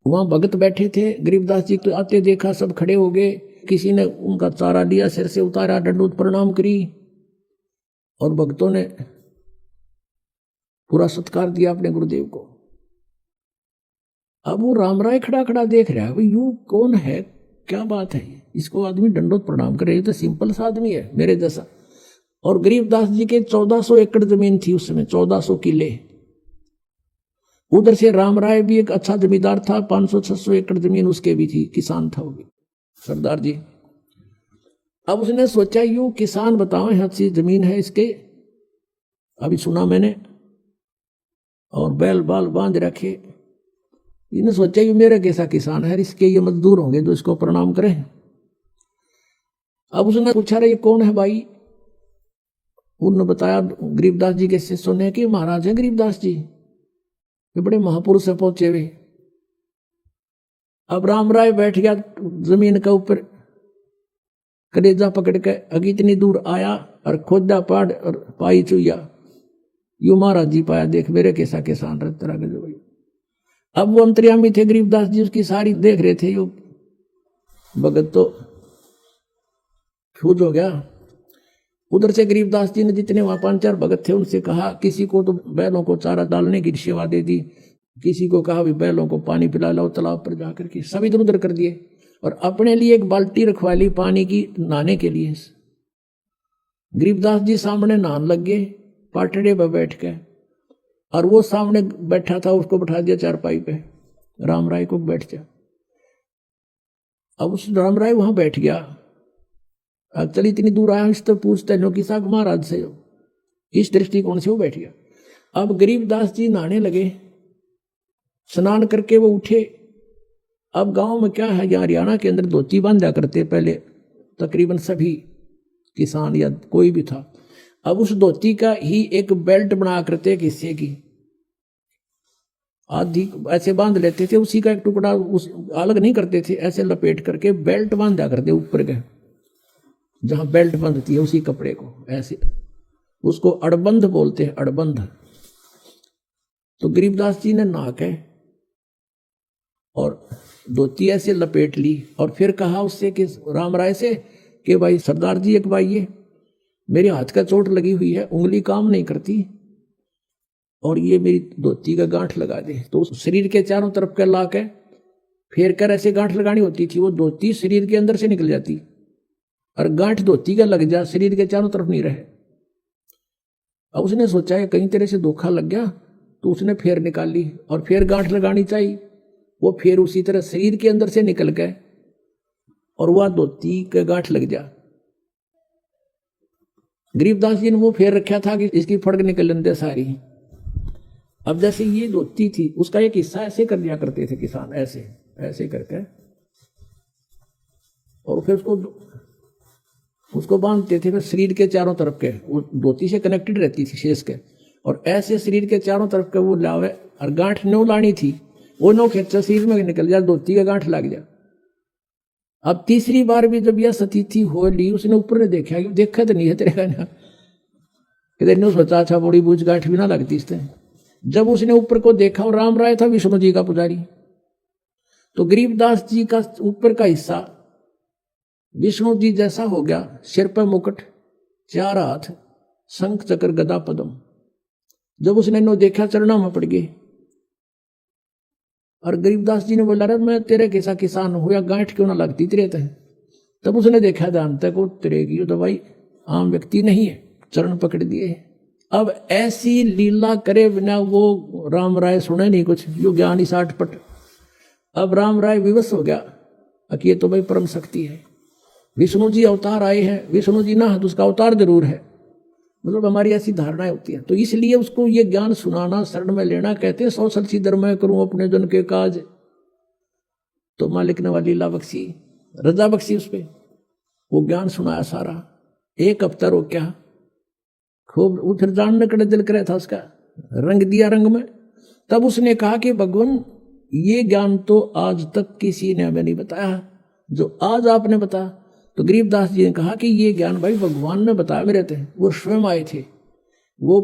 वहां भगत बैठे थे, गरीबदास जी तो आते देखा, सब खड़े हो गए। किसी ने उनका चारा लिया, सिर से उतारा, दंडोत प्रणाम करी और भक्तों ने पूरा सत्कार दिया अपने गुरुदेव को। अब वो राम राय खड़ा खड़ा देख रहा है, भाई यू कौन है, क्या बात है, इसको आदमी दंडोत प्रणाम करे, ये तो सिंपल सा आदमी है मेरे जैसा। और गरीबदास जी के 1400 एकड़ जमीन थी उस समय, 1400 किले। उधर से राम राय भी एक अच्छा जमींदार था, 500-600 एकड़ जमीन उसके भी थी, किसान था वो भी सरदार जी। अब उसने सोचा यू किसान बताओ, अच्छी जमीन है इसके, अभी सुना मैंने, और बैल बाल बांध रखे। इन्हें सोचा कि मेरा कैसा किसान है, इसके ये मजदूर होंगे जो इसको प्रणाम करें। अब उसने पूछा रे ये कौन है भाई। उन्होंने बताया गरीबदास जी के शिष्यों ने कि महाराज है गरीबदास जी, ये बड़े महापुरुष है पहुंचे हुए। अब राम राय बैठ गया जमीन के ऊपर, कलेजा पकड़ के, अगी इतनी दूर आया और खोदा पाड़ और पाई चुया, यू महाराज जी पाया, देख मेरे कैसा किसान रहता रहा भाई। अब वो अंतर्यामी थे गरीबदास जी, उसकी सारी देख रहे थे। यो भगत तो फ्यूज हो गया। उधर से गरीबदास जी ने जितने वहां 5-4 भगत थे उनसे कहा, किसी को तो बैलों को चारा डालने की सेवा दे दी, किसी को कहा भी बैलों को पानी पिला लो तालाब पर जाकर के, सब इधर उधर कर दिए। और अपने लिए एक बाल्टी रखवा ली पानी की नहाने के लिए। गरीबदास जी सामने नहाने लग गए पाटड़े पर बैठ के, और वो सामने बैठा था उसको बैठा दिया चारपाई पे, राम राय को बैठ जा। अब उस राम राय वहां बैठ गया। अब चल इतनी दूर आया, इस तो पूछते नो किसा महाराज से हो, इस दृष्टिकोण से वो बैठ गया। अब गरीबदास जी नहाने लगे, स्नान करके वो उठे। अब गांव में क्या है, यहाँ हरियाणा के अंदर धोती बांधा करते पहले तकरीबन सभी किसान या कोई भी था। अब उस धोती का ही एक बेल्ट बना करते एक हिस्से की, आधी ऐसे बांध लेते थे, उसी का एक टुकड़ा उस अलग नहीं करते थे, ऐसे लपेट करके बेल्ट बांधा करते ऊपर के, जहां बेल्ट बांधती है उसी कपड़े को ऐसे, उसको अड़बंध बोलते हैं, अड़बंध। तो गरीबदास जी ने नहा के और धोती ऐसे लपेट ली और फिर कहा उससे कि राम राय से कि भाई सरदार जी एक भाई ये मेरे हाथ का चोट लगी हुई है, उंगली काम नहीं करती, और ये मेरी धोती का गांठ लगा दे। तो शरीर के चारों तरफ का ला के फेर कर ऐसे गांठ लगानी होती थी, वो धोती शरीर के अंदर से निकल जाती और गांठ धोती का लग जा, शरीर के चारों तरफ नहीं रहे। अब उसने सोचा है कहीं तरह से धोखा लग गया, तो उसने फेर निकाल ली और फिर गांठ लगानी चाहिए, वो फिर उसी तरह शरीर के अंदर से निकल गए और वह धोती का गांठ लग जा। गरीबदास जी ने वो फेर रखा था कि इसकी फड़क निकल दे सारी। अब जैसे ये धोती थी उसका एक हिस्सा ऐसे कर दिया करते थे किसान, ऐसे ऐसे करके, और फिर उसको बांधते थे फिर शरीर के चारों तरफ के, वो धोती से कनेक्टेड रहती थी शेष के, और ऐसे शरीर के चारों तरफ के वो लावे, और गांठ नो लानी थी, वो नो खेचा शरीर में निकल जाए, धोती का गांठ लग जा। अब तीसरी बार भी जब यह सतीथि हो ली, उसने ऊपर ने देखा, देखा तो नहीं है तेरे का, किधर सोचा था बड़ी बूझ गांठ भी ना लगती इससे। जब उसने ऊपर को देखा और राम राय था विष्णु जी का पुजारी, तो गरीबदास जी का ऊपर का हिस्सा विष्णु जी जैसा हो गया, सिर पर मुकुट, 4 हाथ, शंख चक्र गदा पद्म। जब उसने नो देखा चरणों में पड़ गए, और गरीबदास जी ने बोला रे मैं तेरे कैसा किसान हूं, या गांठ क्यों ना लगती तेरे तय। तब उसने देखा ध्यान तक वो तेरे की तो भाई आम व्यक्ति नहीं है, चरण पकड़ दिए। अब ऐसी लीला करे बिना वो राम राय सुने नहीं कुछ, यो ज्ञानी 60 पट। अब राम राय विवश हो गया कि ये तो भाई परम शक्ति है, विष्णु जी अवतार आए हैं, विष्णु जी ना तो उसका अवतार जरूर है, मतलब हमारी ऐसी धारणाएं होती हैं। तो इसलिए उसको ये ज्ञान सुनाना, शरण में लेना, कहते हैं 100 सलसी दर मैं करूं अपने जन के काज। तो मालिक ने वाली लीला बख्शी, रजा बख्शी उस पर, वो ज्ञान सुनाया सारा, 1 हफ्ता रोक्या, खूब उधर जानने का दिल करे था उसका, रंग दिया रंग में। तब उसने कहा कि भगवान ये ज्ञान तो आज तक किसी ने हमें नहीं बताया जो आज आपने बताया। तो गरीबदास जी ने कहा कि ये ज्ञान भाई भगवान ने बताया मेरे थे, वो स्वयं आए थे, वो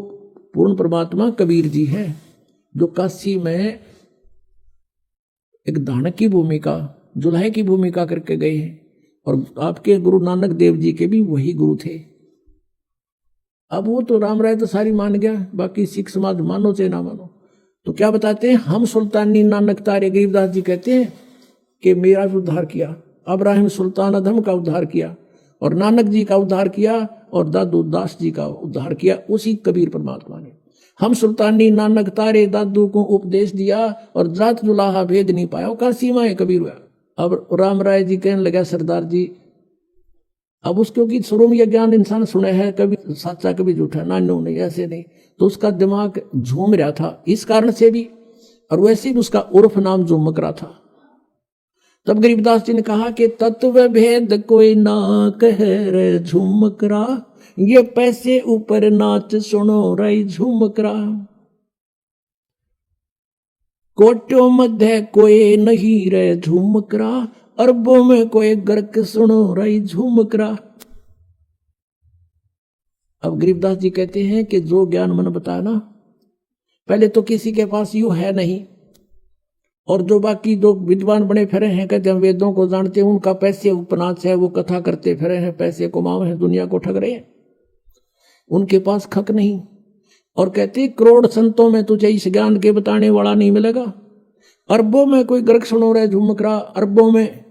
पूर्ण परमात्मा कबीर जी हैं जो काशी में एक धानक की भूमिका, जुल्हे की भूमिका करके गए हैं। और आपके गुरु नानक देव जी के भी वही गुरु थे। अब वो तो राम राय तो सारी मान गया, बाकी सिख समाज मानो चाहे ना मानो। तो क्या बताते हैं, हम सुल्तानी नानक तारे, गरीबदास जी कहते हैं कि मेरा भी उद्धार किया, अब्राहिम सुल्तान अधम का उद्धार किया, और नानक जी का उद्धार किया, और दादू दास जी का उद्धार किया उसी कबीर परमात्मा ने। हम सुल्तानी नानक तारे दादू को उपदेश दिया, और जात जुलाहा भेद नहीं पाया, का सीमा है कबीर हुआ। अब राम राय जी कहने लगा, सरदार जी अब उसको कि शुरू में यह ज्ञान इंसान सुने है, कभी सच्चा कभी झूठा, ना नो नहीं, ऐसे नहीं। तो उसका दिमाग झूम रहा था इस कारण से भी, और वैसे भी उसका उर्फ नाम झुमक रहा था। तब गरीबदास जी ने कहा कि तत्व भेद कोई ना कह रे झुमकरा, ये पैसे ऊपर नाच सुनो रे झुमकरा। कोटों मध्य कोई नहीं रे झुमकरा, अरबों में कोई गर्क सुनो रे झुमकरा। अब गरीबदास जी कहते हैं कि जो ज्ञान मैंने बताया ना, पहले तो किसी के पास यूं है नहीं, और जो बाकी जो विद्वान बने फिरे हैं, कहते हम वेदों को जानते हैं, उनका पैसे उपनाच है, वो कथा करते फिरे हैं, पैसे कमाए हैं, दुनिया को ठग रहे हैं, उनके पास खक नहीं। और कहते करोड़ संतों में तुझे इस ज्ञान के बताने वाला नहीं मिलेगा, अरबों में कोई गर्क सुनो रे झुमकरा, अरबों में।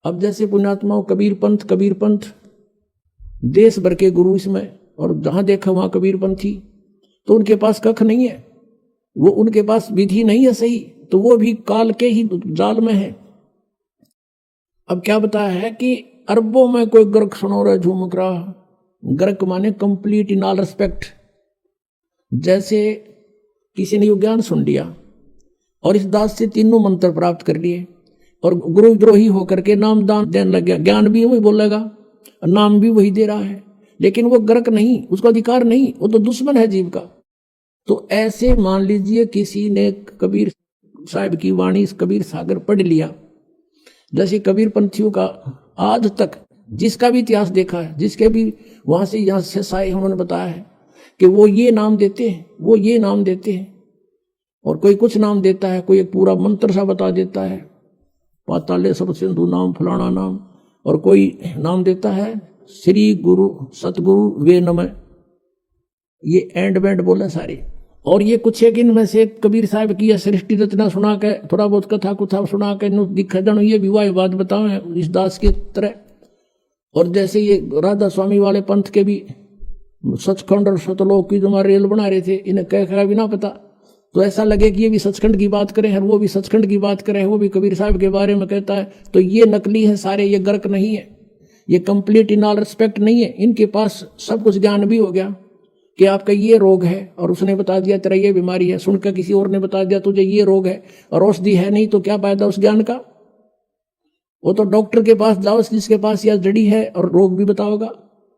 अब जैसे पुण्यात्माओं कबीर पंथ देश भर के गुरु इसमें, और जहां देखा वहां कबीर पंथी, तो उनके पास कख नहीं है, वो उनके पास विधि नहीं है सही, तो वो भी काल के ही जाल में है। अब क्या बताया है कि अरबों में कोई गर्क सुनो रे झुमकरा, गर्क माने कंप्लीट इन ऑल रिस्पेक्ट। जैसे किसी ने यो ज्ञान सुन लिया और इस दास से तीनों मंत्र प्राप्त कर लिए, और गुरुद्रोही होकर के नाम दान देने लग गया, ज्ञान भी वही बोलेगा, नाम भी वही दे रहा है, लेकिन वो गर्क नहीं, उसका अधिकार नहीं, वो तो दुश्मन है जीव का। तो ऐसे मान लीजिए किसी ने कबीर साहब की वाणी, कबीर सागर पढ़ लिया, जैसे कबीर पंथियों का आज तक जिसका भी इतिहास देखा है, जिसके भी वहां से यहाँ से साए उन्होंने बताया है कि वो ये नाम देते हैं, वो ये नाम देते हैं, और कोई कुछ नाम देता है, कोई एक पूरा मंत्र सा बता देता है, पाताले सब सिंधु नाम फलाना नाम, और कोई नाम देता है श्री गुरु सतगुरु वे नमः, ये एंड बैंड बोले सारे। और ये कुछ एक इनमें से कबीर साहब की सृष्टि रचना सुना के, थोड़ा बहुत कथा कुथा सुना के दिखा जानो, ये विवाह बात बताओ इस दास के तरह। और जैसे ये राधा स्वामी वाले पंथ के भी सचखंड और सतलोक की जो हमारे रेल बना रहे थे, इन्हें कह भी ना पता, तो ऐसा लगे कि ये भी सचखंड की बात करें और वो भी सचखंड की बात करें, वो भी कबीर साहब के बारे में कहता है, तो ये नकली है सारे, ये गर्क नहीं है, ये कंप्लीट इन ऑल रिस्पेक्ट नहीं है। इनके पास सब कुछ ज्ञान भी हो गया कि आपका ये रोग है, और उसने बता दिया तेरा ये बीमारी है, सुनकर किसी और ने बता दिया तुझे ये रोग है, और औषधि है नहीं, तो क्या फायदा उस ज्ञान का। वो तो डॉक्टर के पास जाओ जिसके पास यह जड़ी है, और रोग भी बताओगा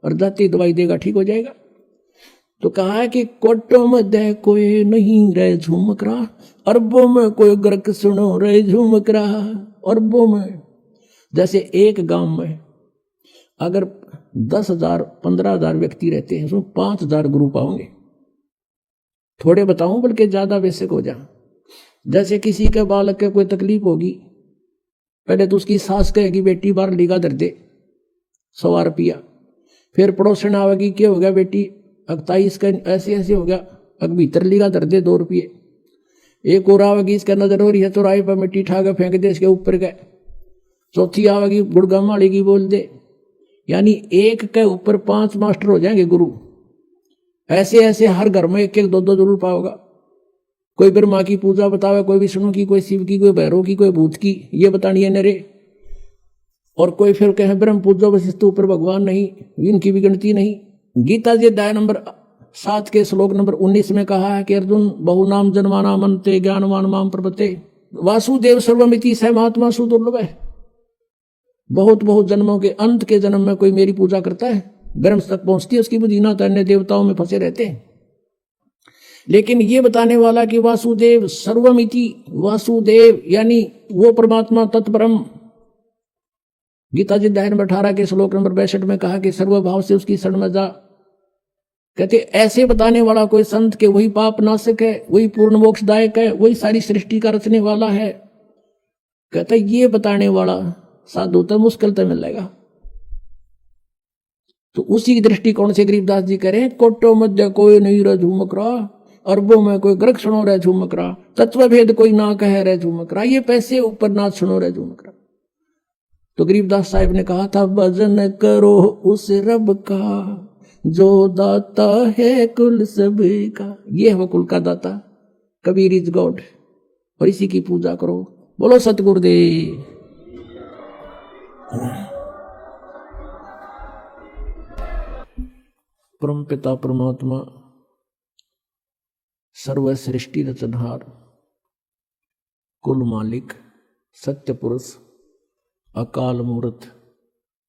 और जाती दवाई देगा, ठीक हो जाएगा। तो कहा है कि कोटों मध्य कोई नहीं रहे झुमकरा, अरबों में कोई गर्क सुनो रहे झुमकरा। अरबों में, जैसे एक गांव में अगर 10,000 15,000 व्यक्ति रहते हैं, उसमें 5,000 गुरु पाओगे। थोड़े बताऊं बल्कि ज्यादा बेसिक हो जा। जैसे किसी के बालक के कोई तकलीफ होगी, पहले तो उसकी सास कहेगी बेटी बार लीगा दर दे 100 रुपया, फिर पड़ोसन आवेगी क्या हो गया बेटी 28 का ऐसे ऐसे हो गया, अग भीतर लीगा दर दे 2 रुपये। एक और आवेगी इसका नजर हो रही है तो राय पर मिट्टी ठा के फेंक दे इसके ऊपर गए। चौथी आवेगी गुड़गाम वाली की बोल दे, यानी एक के ऊपर 5 मास्टर हो जाएंगे गुरु। ऐसे ऐसे हर घर में 1-1 2-2 जरूर पाओगा। कोई ब्रह्मा की पूजा बतावे, कोई विष्णु की, कोई शिव की, कोई भैरव की, कोई भूत की, ये बतानी है नरे। और कोई फिर कहे ब्रह्म पूजो वशिष्ठ ऊपर भगवान नहीं, इनकी भी गिनती नहीं। गीता जी अध्याय नंबर 7 के श्लोक नंबर 19 में कहा है कि अर्जुन बहुनाम जन्माना मनते ज्ञानवान माम प्रपते वासुदेव सर्वमिति स महात्मा सुदुर्लभ है। बहुत बहुत जन्मों के अंत के जन्म में कोई मेरी पूजा करता है, ब्रह्म तक पहुंचती है उसकी बुद्धि, ना तो अन्य देवताओं में फंसे रहते हैं। लेकिन ये बताने वाला कि वासुदेव सर्वमिति, वासुदेव यानी वो परमात्मा तत्परम। गीता जी अध्याय नंबर 18 के श्लोक नंबर 62 में कहा कि सर्वभाव से उसकी शरण में जा। कहते ऐसे बताने वाला कोई संत के वही पाप नाशक है, वही पूर्ण मोक्षदायक है, वही सारी सृष्टि का रचने वाला है। कहता ये बताने वाला साधु तो मुश्किल तो मिलेगा। तो उसी दृष्टिकोण से गरीबदास जी कह रहे हैं, कोटो मध्य कोई नहीं रह झुमक रहा, अरबों में कोई ग्रक सुनो रहे झुमक रहा, तत्व भेद कोई ना कह रहे झुमक रहा, ये पैसे ऊपर नाथ सुनो रहे झुमक रहा। तो गरीबदास साहिब ने कहा था, भजन करो उस रब का जो दाता है कुल सभी का। ये है वो कुल का दाता, कबीर इज गॉड, और इसी की पूजा करो। बोलो सतगुरुदेव। परम पिता परमात्मा सर्व सृष्टि रचनहार कुल मालिक सत्य पुरुष अकाल मूर्त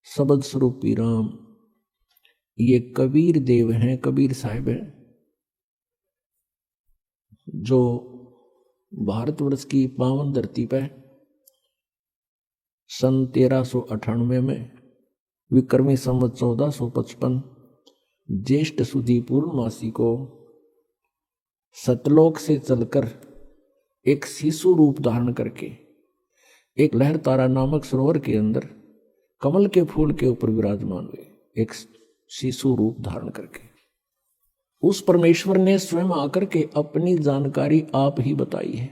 सबद स्वरूपी राम, ये कबीर देव हैं, कबीर साहिब हैं, जो भारतवर्ष की पावन धरती पर सन 1398 में विक्रमी संवत 1455 ज्येष्ठ सुदी पूर्णमासी को सतलोक से चलकर एक शिशु रूप धारण करके एक लहर तारा नामक सरोवर के अंदर कमल के फूल के ऊपर विराजमान हुए, एक शिशु रूप धारण करके उस परमेश्वर ने स्वयं आकर के अपनी जानकारी आप ही बताई है।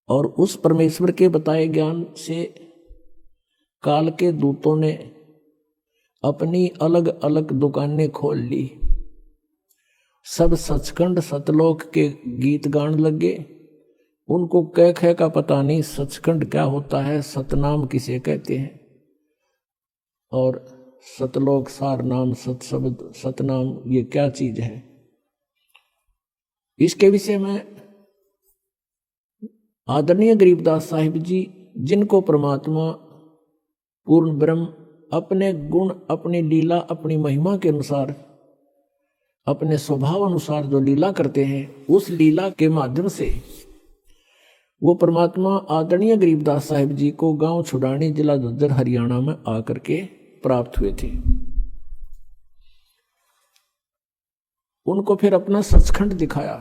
और उस परमेश्वर के बताए ज्ञान से काल के दूतों ने अपनी अलग अलग दुकानें खोल ली। सब सचखंड सतलोक के गीत गान लगे। उनको कह कह का पता नहीं सचखंड क्या होता है, सतनाम किसे कहते हैं, और सतलोक सार नाम सतशब्द सतनाम ये क्या चीज है। इसके विषय में आदरणीय गरीबदास साहिब जी, जिनको परमात्मा पूर्ण ब्रह्म अपने गुण अपनी लीला अपनी महिमा के अनुसार अपने स्वभाव अनुसार जो लीला करते हैं, उस लीला के माध्यम से वो परमात्मा आदरणीय गरीबदास साहिब जी को गांव छुड़ानी जिला झज्जर हरियाणा में आकर के प्राप्त हुए थे। उनको फिर अपना सचखंड दिखाया,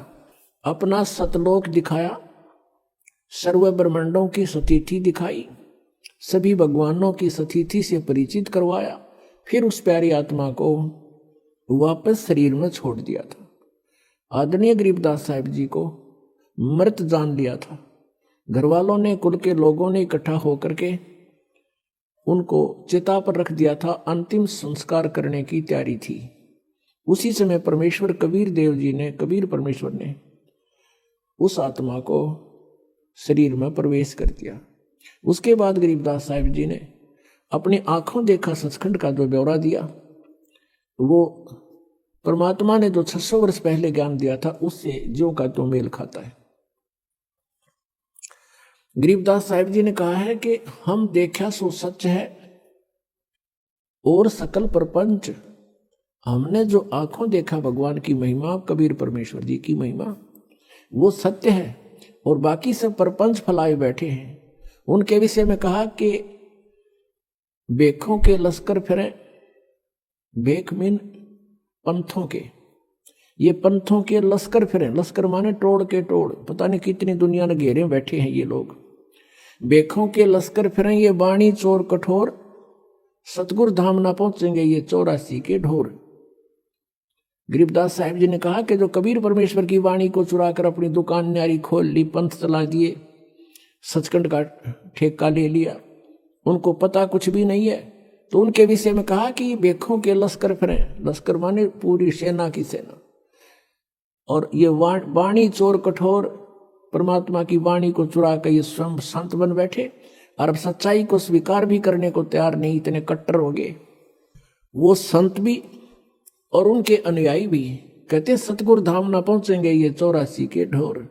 अपना सतलोक दिखाया, सर्व ब्रह्मांडों की सतिथि दिखाई, सभी भगवानों की सतिथि से परिचित करवाया, फिर उस प्यारी आत्मा को वापस शरीर में छोड़ दिया था। आदरणीय गरीबदास साहिब जी को मृत जान लिया था। घर वालों ने, कुल के लोगों ने इकट्ठा होकर के उनको चिता पर रख दिया था, अंतिम संस्कार करने की तैयारी थी। उसी समय परमेश्वर कबीर देव जी ने, कबीर परमेश्वर ने उस आत्मा को शरीर में प्रवेश कर दिया। उसके बाद गरीबदास साहिब जी ने अपनी आंखों देखा सचखंड का जो ब्यौरा दिया, वो परमात्मा ने जो 600 वर्ष पहले ज्ञान दिया था उससे ज्यों का त्यों मेल खाता है। गरीबदास साहिब जी ने कहा है कि हम देखा सो सच है और सकल प्रपंच, हमने जो आंखों देखा भगवान की महिमा, कबीर परमेश्वर जी की महिमा, वो सत्य है और बाकी सब प्रपंच फैलाए बैठे हैं। उनके विषय में कहा कि बेखों के लश्कर फिरे, बेख मीन पंथों के, ये पंथों के लश्कर फिरे, लश्कर माने टोड़ के टोड़, पता नहीं कितनी दुनिया ने घेरे बैठे हैं ये लोग। बेखों के लश्कर फिरे ये बाणी चोर कठोर, सतगुरु धाम ना पहुंचेंगे ये 84 के ढोर। गरीबदास साहिब जी ने कहा कि जो कबीर परमेश्वर की वाणी को चुराकर अपनी दुकान न्यारी खोल ली, पंथ चला दिए, सचखंड का ठेका ले लिया, उनको पता कुछ भी नहीं है। तो उनके विषय में कहा कि ये बेखों के लश्कर फिरे, लश्कर माने पूरी सेना की सेना, और ये वाणी चोर कठोर, परमात्मा की वाणी को चुरा कर ये स्वयं संत बन बैठे और अब सच्चाई को स्वीकार भी करने को तैयार नहीं, इतने कट्टर हो गए। वो संत भी और उनके अनुयायी भी कहते सतगुरु धाम ना पहुंचेंगे ये 84 के ढोर,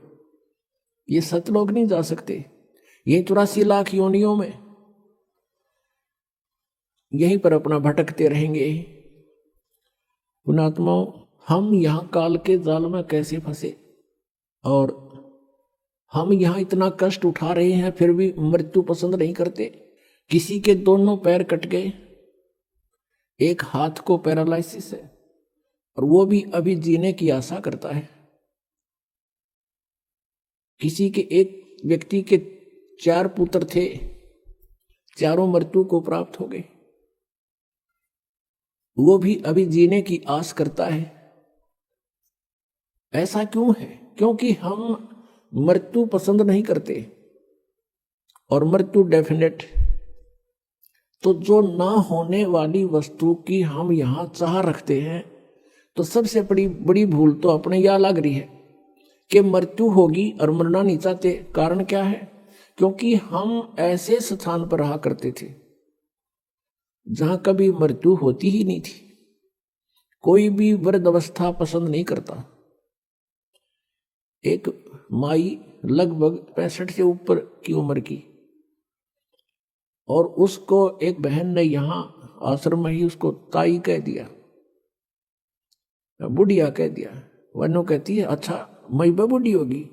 ये सतलोक नहीं जा सकते, ये 84 लाख योनियों में यहीं पर अपना भटकते रहेंगे। पुणात्माओं, हम यहां काल के जाल में कैसे फंसे और हम यहां इतना कष्ट उठा रहे हैं, फिर भी मृत्यु पसंद नहीं करते। किसी के दोनों पैर कट गए, एक हाथ को पैरालिसिस है और वो भी अभी जीने की आशा करता है। किसी के एक व्यक्ति के 4 पुत्र थे, चारों मृत्यु को प्राप्त हो गए, वो भी अभी जीने की आस करता है। ऐसा क्यों है? क्योंकि हम मृत्यु पसंद नहीं करते और मृत्यु डेफिनेट। तो जो ना होने वाली वस्तु की हम यहां चाह रखते हैं, तो सबसे बड़ी भूल तो अपने यह लग रही है कि मृत्यु होगी और मरना नहीं चाहते। कारण क्या है? क्योंकि हम ऐसे स्थान पर रहा करते थे जहां कभी मृत्यु होती ही नहीं थी। कोई भी वृद्ध अवस्था पसंद नहीं करता। एक माई लगभग 65 से ऊपर की उम्र की, और उसको एक बहन ने यहां आश्रम में ही उसको ताई कह दिया, बुढ़िया कह दिया। वनो कहती है अच्छा मई बुढ़ी होगी,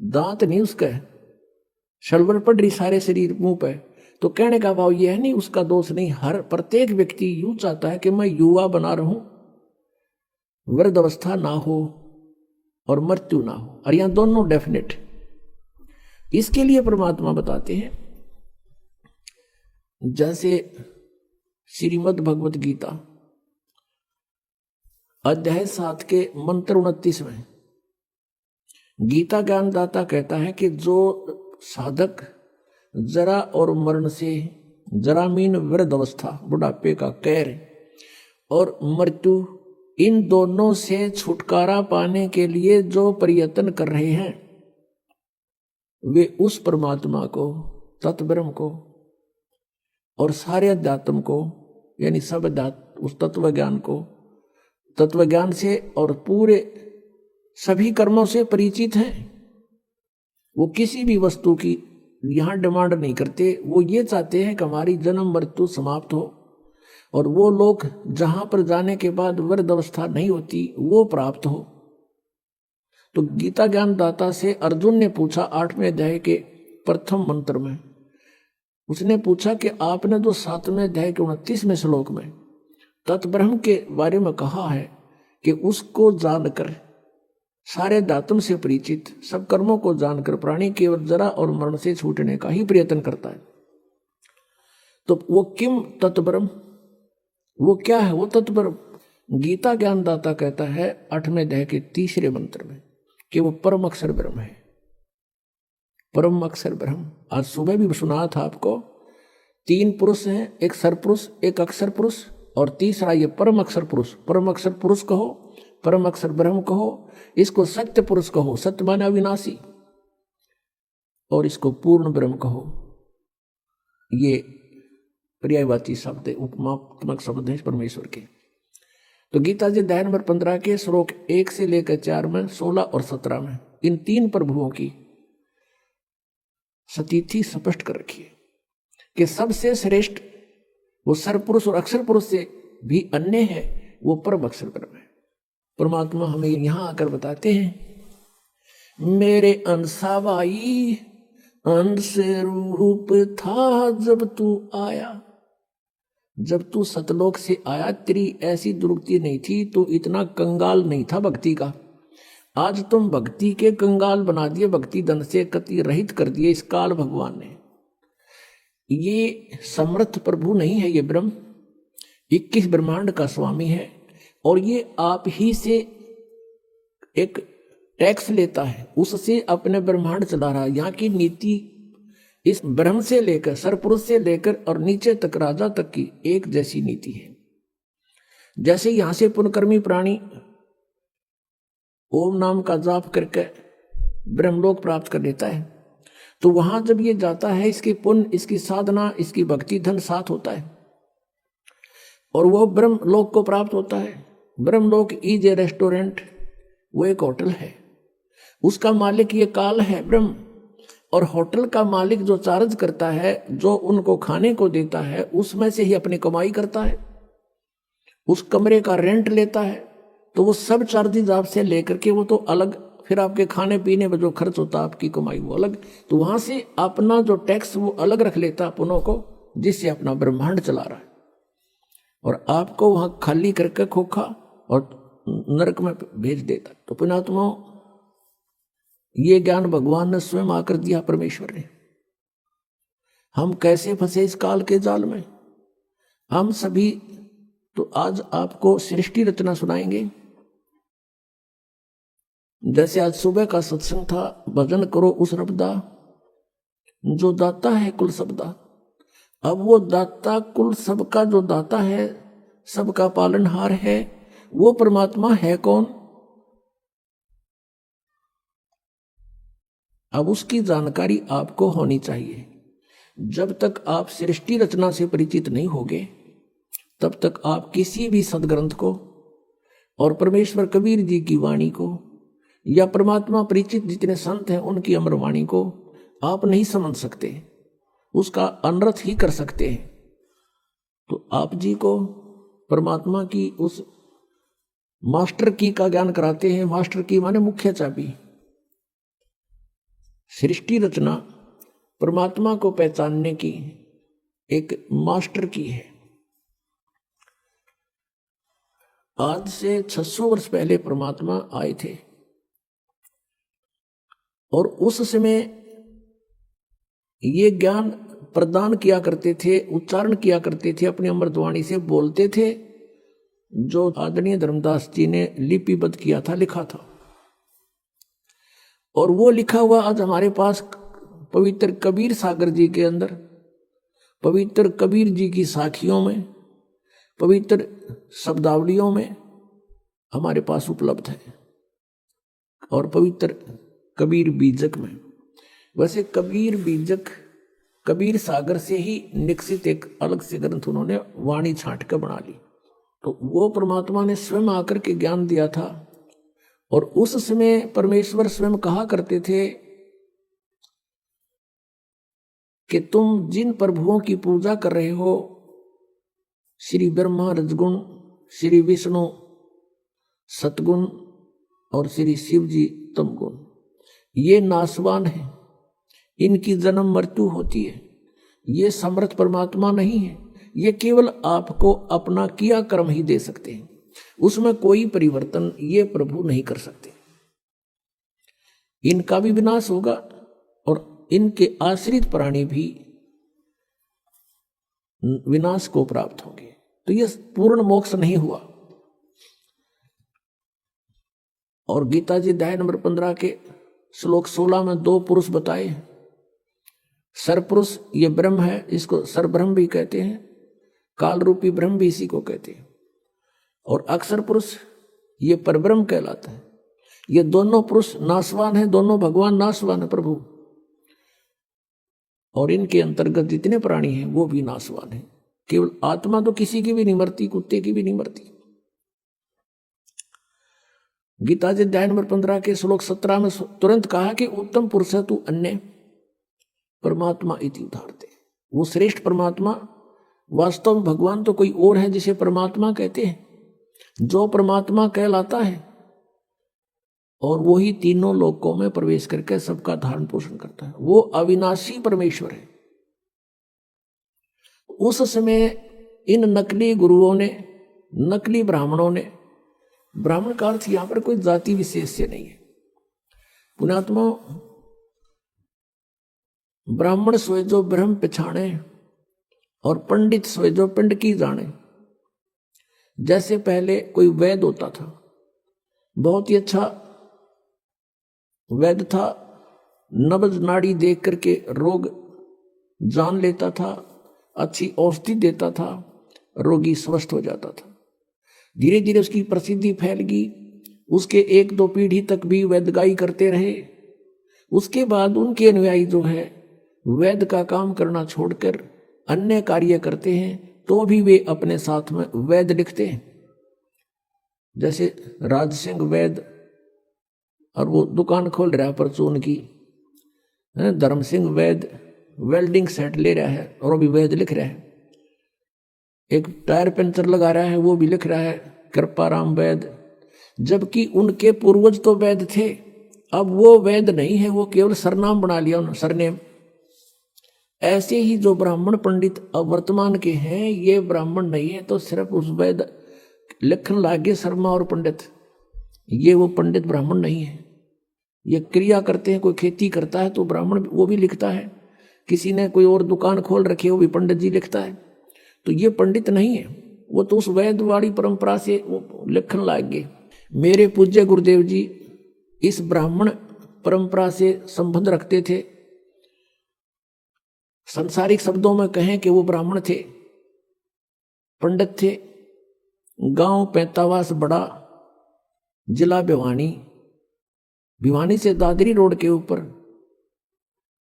दांत नहीं उसका, शलवर पड़ रही सारे शरीर मुंह पे। तो कहने का भाव यह नहीं, उसका दोष नहीं। हर प्रत्येक व्यक्ति यूं चाहता है कि मैं युवा बना रहूं, वृद्ध अवस्था ना हो और मृत्यु ना हो, और यहां दोनों डेफिनेट। इसके लिए परमात्मा बताते हैं, जैसे श्रीमद् भगवत गीता अध्याय 7 के मंत्र 29 में गीता ज्ञानदाता कहता है कि जो साधक जरा और मरण से, जरा मीन वृद्ध अवस्था, बुढ़ापे का कहर, और मृत्यु, इन दोनों से छुटकारा पाने के लिए जो प्रयत्न कर रहे हैं, वे उस परमात्मा को, तत्ब्रह्म को और सारे अध्यात्म को, यानी सब उस तत्व ज्ञान को, तत्व ज्ञान से और पूरे सभी कर्मों से परिचित हैं। वो किसी भी वस्तु की यहां डिमांड नहीं करते। वो ये चाहते हैं कि हमारी जन्म मृत्यु समाप्त हो, और वो लोग जहां पर जाने के बाद वृद्ध अवस्था नहीं होती वो प्राप्त हो। तो गीता ज्ञानदाता से अर्जुन ने पूछा 8वें अध्याय के प्रथम मंत्र में, उसने पूछा कि आपने जो 7वें अध्याय के 29वें श्लोक में तत्ब्रह्म के बारे में कहा है कि उसको जानकर, सारे धातुओं से परिचित, सब कर्मों को जानकर प्राणी केवल जरा और मरण से छूटने का ही प्रयत्न करता है। तो वो किम तत्ब्रह्म, वो क्या है वो तत्ब्रह्म? गीता ज्ञानदाता कहता है 8वें अध्याय के 3रे मंत्र में कि वो परम अक्षर ब्रह्म है। परम अक्षर ब्रह्म, आज सुबह भी सुना था आपको, 3 पुरुष हैं, एक सरपुरुष, एक अक्षर पुरुष, और तीसरा ये परम अक्षर पुरुष। परम अक्षर पुरुष कहो, परम अक्षर ब्रह्म कहो, इसको सत्य पुरुष कहो, सत्य माने अविनाशी, और इसको पूर्ण ब्रह्म कहो। ये पर्यायवाची शब्द, उपमात्मक शब्द है परमेश्वर के। तो गीता जी अध्याय नंबर 15 के श्लोक 1 से लेकर 4 में, 16 और 17 में इन 3 प्रभुओं की स्थिति स्पष्ट कर रखी है कि सबसे श्रेष्ठ वो सरपुरुष और अक्षर पुरुष से भी अन्य है, वो परम अक्षर ब्रह्म है। परमात्मा हमें यहां आकर बताते हैं, मेरे अंशावाई अंश रूप था जब तू आया। जब तू सतलोक से आया, तेरी ऐसी दुर्गति नहीं थी, तो इतना कंगाल नहीं था भक्ति का। आज तुम भक्ति के कंगाल बना दिए, भक्ति धन से कति रहित कर दिए इस काल भगवान ने। ये समर्थ प्रभु नहीं है, ये ब्रह्म 21 ब्रह्मांड का स्वामी है, और ये आप ही से एक टैक्स लेता है, उससे अपने ब्रह्मांड चला रहा है। यहाँ की नीति इस ब्रह्म से लेकर, सरपुरुष से लेकर और नीचे तक, राजा तक की एक जैसी नीति है। जैसे यहां से पुण्यकर्मी प्राणी ओम नाम का जाप करके ब्रह्मलोक प्राप्त कर लेता है, तो वहां जब ये जाता है, इसकी पुण्य, इसकी साधना, इसकी भक्ति धन साथ होता है, और वो ब्रह्मलोक को प्राप्त होता है। ब्रह्मलोक इज ए रेस्टोरेंट, वो एक होटल है, उसका मालिक ये काल है ब्रह्म, और होटल का मालिक जो चार्ज करता है, जो उनको खाने को देता है, उसमें से ही अपनी कमाई करता है, उस कमरे का रेंट लेता है। तो वो सब चार्जेज आपसे लेकर के वो तो अलग, फिर आपके खाने पीने में जो खर्च होता है, आपकी कमाई वो अलग, तो वहां से अपना जो टैक्स वो अलग रख लेता अपनों को, जिससे अपना ब्रह्मांड चला रहा है, और आपको वहां खाली करके खोखा और नरक में भेज देता। तो पुण्यात्माओं, ये ज्ञान भगवान ने स्वयं आकर दिया, परमेश्वर ने। हम कैसे फंसे इस काल के जाल में, हम सभी। तो आज आपको सृष्टि रचना सुनाएंगे। जैसे आज सुबह का सत्संग था, भजन करो उस रबदा जो दाता है कुल सबदा। अब वो दाता कुल सबका जो दाता है, सबका पालनहार है, वो परमात्मा है कौन? अब उसकी जानकारी आपको होनी चाहिए। जब तक आप सृष्टि रचना से परिचित नहीं होगे, तब तक आप किसी भी सदग्रंथ को और परमेश्वर कबीर जी की वाणी को या परमात्मा परिचित जितने संत हैं उनकी अमर वाणी को आप नहीं समझ सकते, उसका अनर्थ ही कर सकते हैं। तो आप जी को परमात्मा की उस मास्टर की का ज्ञान कराते हैं। मास्टर की माने मुख्य चाबी। सृष्टि रचना परमात्मा को पहचानने की एक मास्टर की है। आज से 600 वर्ष पहले परमात्मा आए थे और उस समय ये ज्ञान प्रदान किया करते थे, उच्चारण किया करते थे, अपनी अमृतवाणी से बोलते थे, जो आदरणीय धर्मदास जी ने लिपिबद्ध किया था, लिखा था। और वो लिखा हुआ आज हमारे पास पवित्र कबीर सागर जी के अंदर, पवित्र कबीर जी की साखियों में, पवित्र शब्दावलियों में हमारे पास उपलब्ध है, और पवित्र कबीर बीजक में। वैसे कबीर बीजक कबीर सागर से ही निकसित एक अलग से ग्रंथ उन्होंने वाणी छांट कर बना ली। तो वो परमात्मा ने स्वयं आकर के ज्ञान दिया था। और उस समय परमेश्वर स्वयं कहा करते थे कि तुम जिन प्रभुओं की पूजा कर रहे हो, श्री ब्रह्मा रजगुण, श्री विष्णु सतगुण और श्री शिव जी तमगुण, ये नासवान है, इनकी जन्म मृत्यु होती है। ये समर्थ परमात्मा नहीं है, ये केवल आपको अपना किया कर्म ही दे सकते हैं, उसमें कोई परिवर्तन ये प्रभु नहीं कर सकते। इनका भी विनाश होगा और इनके आश्रित प्राणी भी विनाश को प्राप्त होंगे। तो ये पूर्ण मोक्ष नहीं हुआ। और गीता जी अध्याय नंबर 15 के श्लोक 16 में 2 पुरुष बताए। सरपुरुष ये ब्रह्म है, इसको सरब्रह्म भी कहते हैं, काल रूपी ब्रह्म भी इसी को कहते हैं। और अक्षर पुरुष ये परब्रह्म कहलाता है। ये दोनों पुरुष नासवान है, दोनों भगवान नासवान है प्रभु। और इनके अंतर्गत जितने प्राणी हैं वो भी नासवान है। केवल आत्मा तो किसी की भी नहीं मरती, कुत्ते की भी नहीं मरती। गीता जी अध्याय नंबर 15 के श्लोक 17 में तुरंत कहा कि उत्तम पुरुष है तू अन्य परमात्मा इति उदाहरते। वो श्रेष्ठ परमात्मा वास्तव में भगवान तो कोई और है जिसे परमात्मा कहते हैं, जो परमात्मा कहलाता है और वो ही तीनों लोकों में प्रवेश करके सबका धारण पोषण करता है। वो अविनाशी परमेश्वर है। उस समय इन नकली गुरुओं ने, नकली ब्राह्मणों ने, ब्राह्मण का अर्थ यहां पर कोई जाति विशेष से नहीं है। पुण्यात्मा, ब्राह्मण सोए जो ब्रह्म पछाणे और पंडित सोए जो पिंड की जाने। जैसे पहले कोई वैद्य होता था, बहुत ही अच्छा वैद्य था, नब्ज नाड़ी देख करके रोग जान लेता था, अच्छी औषधि देता था, रोगी स्वस्थ हो जाता था। धीरे धीरे उसकी प्रसिद्धि फैल गई। उसके 1-2 पीढ़ी तक भी वैद्यगाई करते रहे। उसके बाद उनके अनुयायी जो है वैद्य का काम करना छोड़कर अन्य कार्य करते हैं, तो भी वे अपने साथ में वैद्य लिखते हैं। जैसे राज सिंह वैद्य, और वो दुकान खोल रहा है परचून की। धर्म सिंह वैद्य वेल्डिंग सेट ले रहा है और वो भी वैद्य लिख रहा है। एक टायर पंचर लगा रहा है, वो भी लिख रहा है कृपाराम वैद्य। जबकि उनके पूर्वज तो वैद्य थे। अब वो वैद्य नहीं है, वो केवल सरनाम बना लिया उन्होंने, सरनेम। ऐसे ही जो ब्राह्मण पंडित अब वर्तमान के हैं, ये ब्राह्मण नहीं है तो सिर्फ उस वैद्य लिखन लागे शर्मा और पंडित, ये वो पंडित ब्राह्मण नहीं है। ये क्रिया करते हैं, कोई खेती करता है तो ब्राह्मण वो भी लिखता है, किसी ने कोई और दुकान खोल रखी है वो भी पंडित जी लिखता है। तो ये पंडित नहीं है, वो तो उस वैदवाड़ी परंपरा से वो लिखने लग गए। मेरे पूज्य गुरुदेव जी इस ब्राह्मण परंपरा से संबंध रखते थे। सांसारिक शब्दों में कहें कि वो ब्राह्मण थे, पंडित थे। गांव पैंतावास बड़ा, जिला भिवानी, भिवानी से दादरी रोड के ऊपर,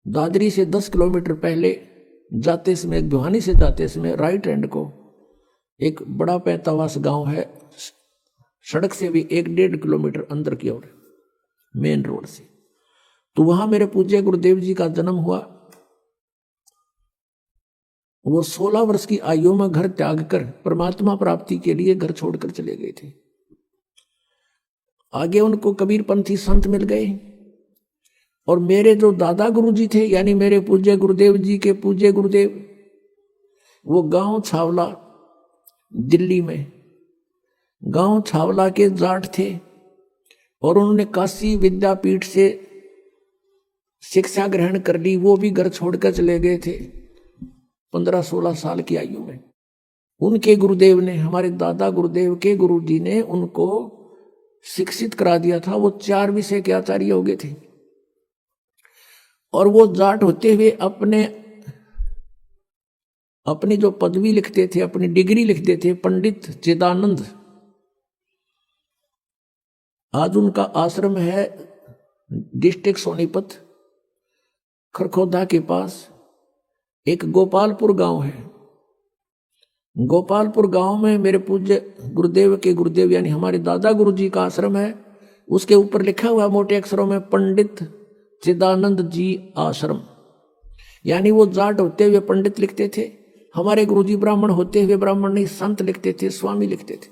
दादरी से 10 किलोमीटर पहले जाते समय, भिवानी से जाते समय राइट हैंड को एक बड़ा पैंतावास गांव है, सड़क से भी 1-1.5 किलोमीटर अंदर की ओर, मेन रोड से। तो वहां मेरे पूज्य गुरुदेव जी का जन्म हुआ। वो 16 वर्ष की आयु में घर त्याग कर परमात्मा प्राप्ति के लिए घर छोड़कर चले गए थे। आगे उनको कबीरपंथी संत मिल गए, और मेरे जो दादा गुरु जी थे, यानी मेरे पूज्य गुरुदेव जी के पूज्य गुरुदेव, वो गांव छावला, दिल्ली में गांव छावला के जाट थे, और उन्होंने काशी विद्यापीठ से शिक्षा ग्रहण कर ली। वो भी घर छोड़कर चले गए थे 15-16 साल की आयु में। उनके गुरुदेव ने, हमारे दादा गुरुदेव के गुरु जी ने उनको शिक्षित करा दिया था। वो 4 विषय के आचार्य हो गए थे, और वो जाट होते हुए अपनी जो पदवी लिखते थे, अपनी डिग्री लिखते थे, पंडित चिदानंद। आज उनका आश्रम है डिस्ट्रिक्ट सोनीपत, खरखोदा के पास एक गोपालपुर गांव है। गोपालपुर गांव में मेरे पूज्य गुरुदेव के गुरुदेव यानी हमारे दादा गुरु जी का आश्रम है। उसके ऊपर लिखा हुआ मोटे अक्षरों में पंडित चिदानंद जी आश्रम। यानी वो जाट होते हुए पंडित लिखते थे, हमारे गुरुजी ब्राह्मण होते हुए ब्राह्मण नहीं संत लिखते थे, स्वामी लिखते थे।